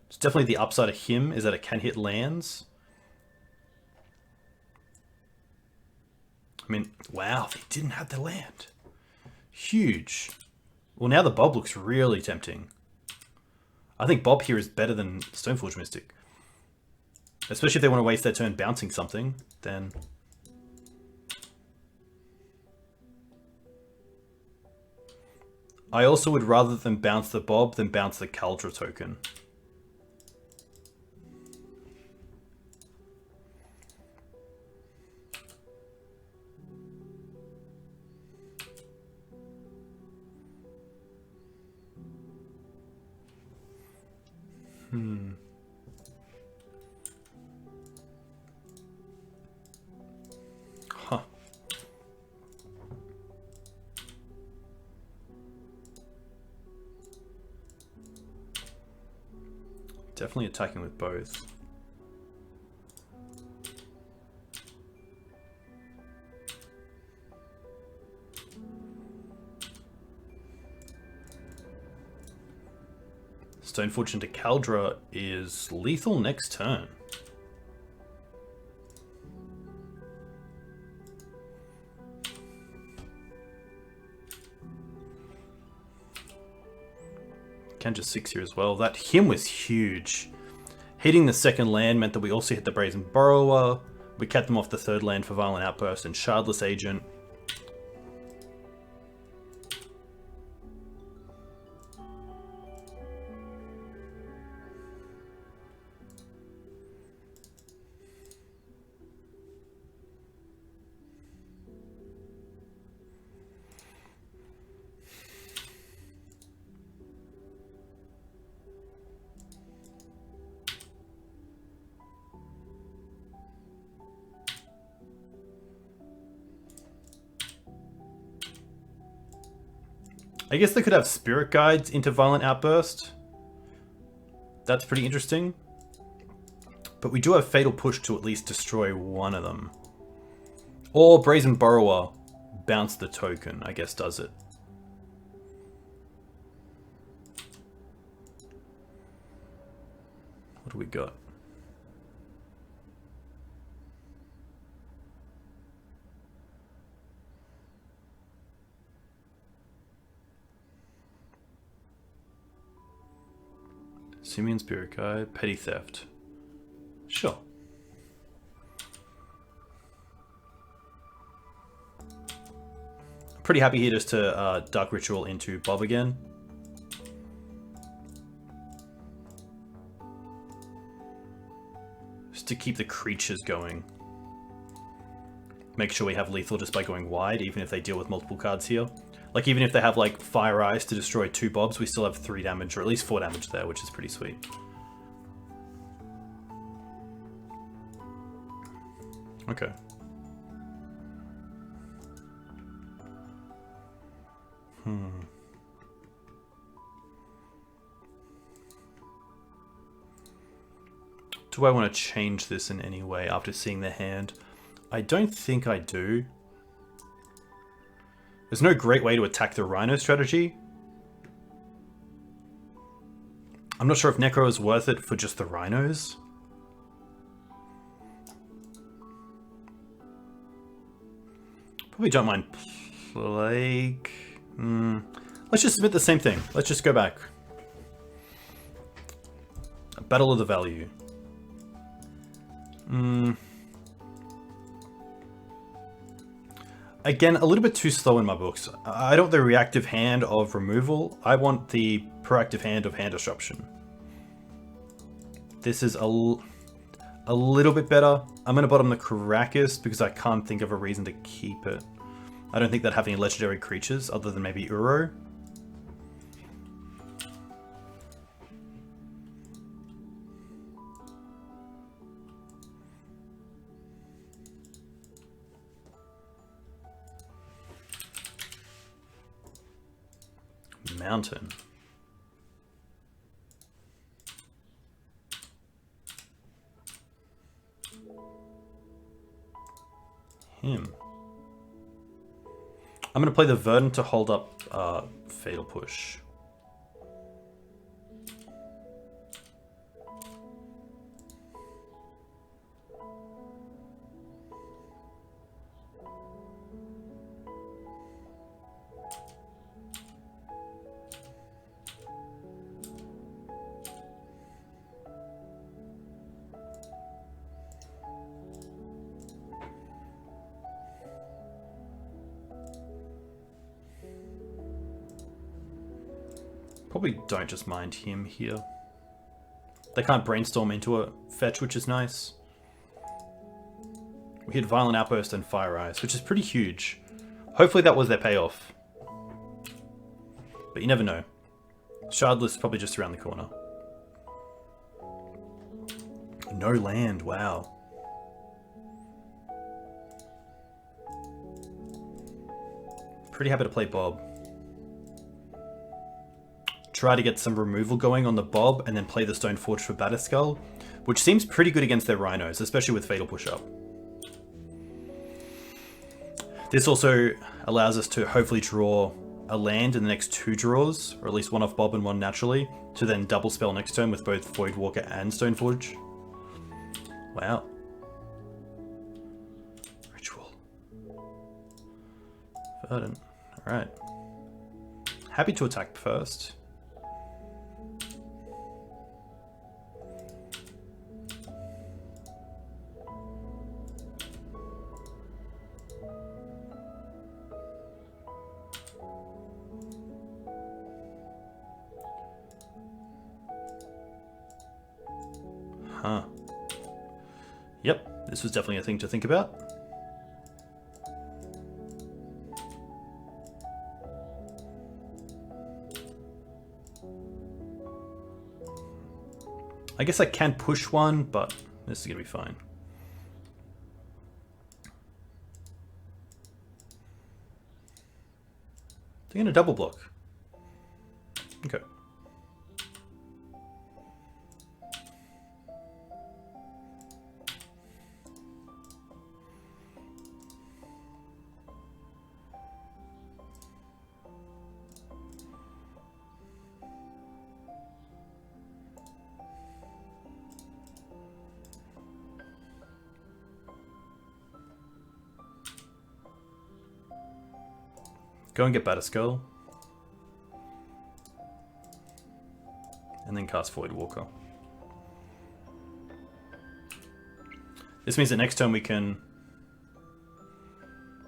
It's definitely the upside of him is that it can hit lands. I mean, wow, they didn't have the land. Huge. Well, now the Bob looks really tempting. I think Bob here is better than Stoneforge Mystic. Especially if they want to waste their turn bouncing something, then... I also would rather than bounce the Bob than bounce the Kaldra token. Huh. Definitely attacking with both. Stoneforge into Caldra is lethal next turn. Can just 6 here as well. That him was huge. Hitting the second land meant that we also hit the Brazen Borrower. We kept them off the third land for Violent Outburst and Shardless Agent. I guess they could have Spirit Guides into Violent Outburst. That's pretty interesting. But we do have Fatal Push to at least destroy one of them. Or Brazen Borrower bounce the token, I guess does it. What do we got? Simian Spirit Guide, Petty Theft. Sure. Pretty happy here just to Dark Ritual into Bob again. Just to keep the creatures going. Make sure we have lethal just by going wide, even if they deal with multiple cards here. Like, even if they have, like, Fire Eyes to destroy 2 Bobs, we still have 3 damage, or at least 4 damage there, which is pretty sweet. Okay. Do I want to change this in any way after seeing the hand? I don't think I do. There's no great way to attack the Rhino strategy. I'm not sure if Necro is worth it for just the Rhinos. Probably don't mind Plague. Let's just submit the same thing. Let's just go back. Battle of the Value. Again, a little bit too slow in my books. I don't want the reactive hand of removal. I want the proactive hand of hand disruption. This is a little bit better. I'm going to bottom the Caracas because I can't think of a reason to keep it. I don't think that have any legendary creatures other than maybe Uro. Mountain. Him. I'm going to play the Verdant to hold up Fatal Push. Probably don't just mind him here. They can't brainstorm into a fetch, which is nice. We hit Violent Outburst and Fire Eyes, which is pretty huge. Hopefully that was their payoff. But you never know. Shardless is probably just around the corner. No land, wow. Pretty happy to play Bob. Try to get some removal going on the Bob and then play the Stoneforge for Batterskull, which seems pretty good against their Rhinos, especially with Fatal Push up. This also allows us to hopefully draw a land in the next 2 draws, or at least one off Bob and one naturally, to then double spell next turn with both Voidwalker and Stoneforge. Wow. Ritual. Verdant. Alright. Happy to attack first. Huh. Yep, this was definitely a thing to think about. I guess I can push one, but this is gonna be fine. They're gonna double block. Okay. Go and get Batterskull. And then cast Voidwalker. This means that next turn we can...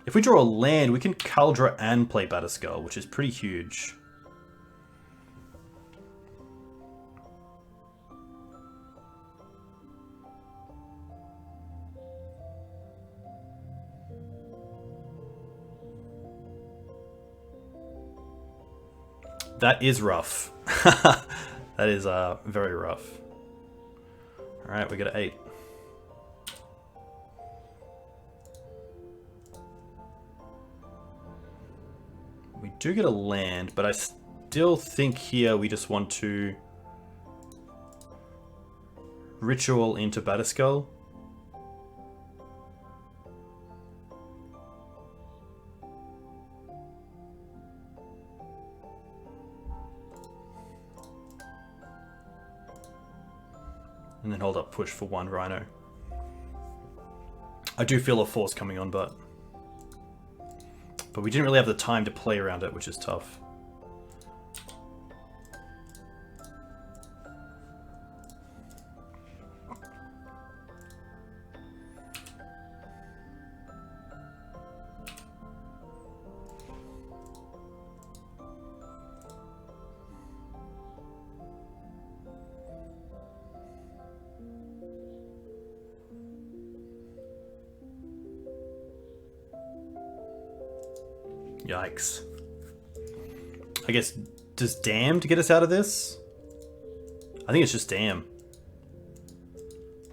If we draw a land, we can Kaldra and play Batterskull, which is pretty huge. That is rough. That is very rough. Alright, we got an 8. We do get a land, but I still think here we just want to Ritual into Batterskull. And then hold up push for 1 Rhino. I do feel a force coming on, but we didn't really have the time to play around it, which is tough. Yikes. I guess, does Damn to get us out of this? I think it's just Damn.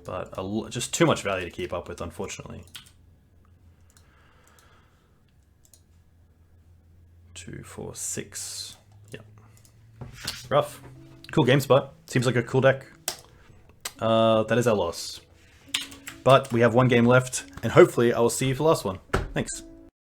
But just too much value to keep up with, unfortunately. 2, 4, 6. Yep. Rough. Cool game spot. Seems like a cool deck. That is our loss. But we have 1 game left, and hopefully I will see you for the last one. Thanks.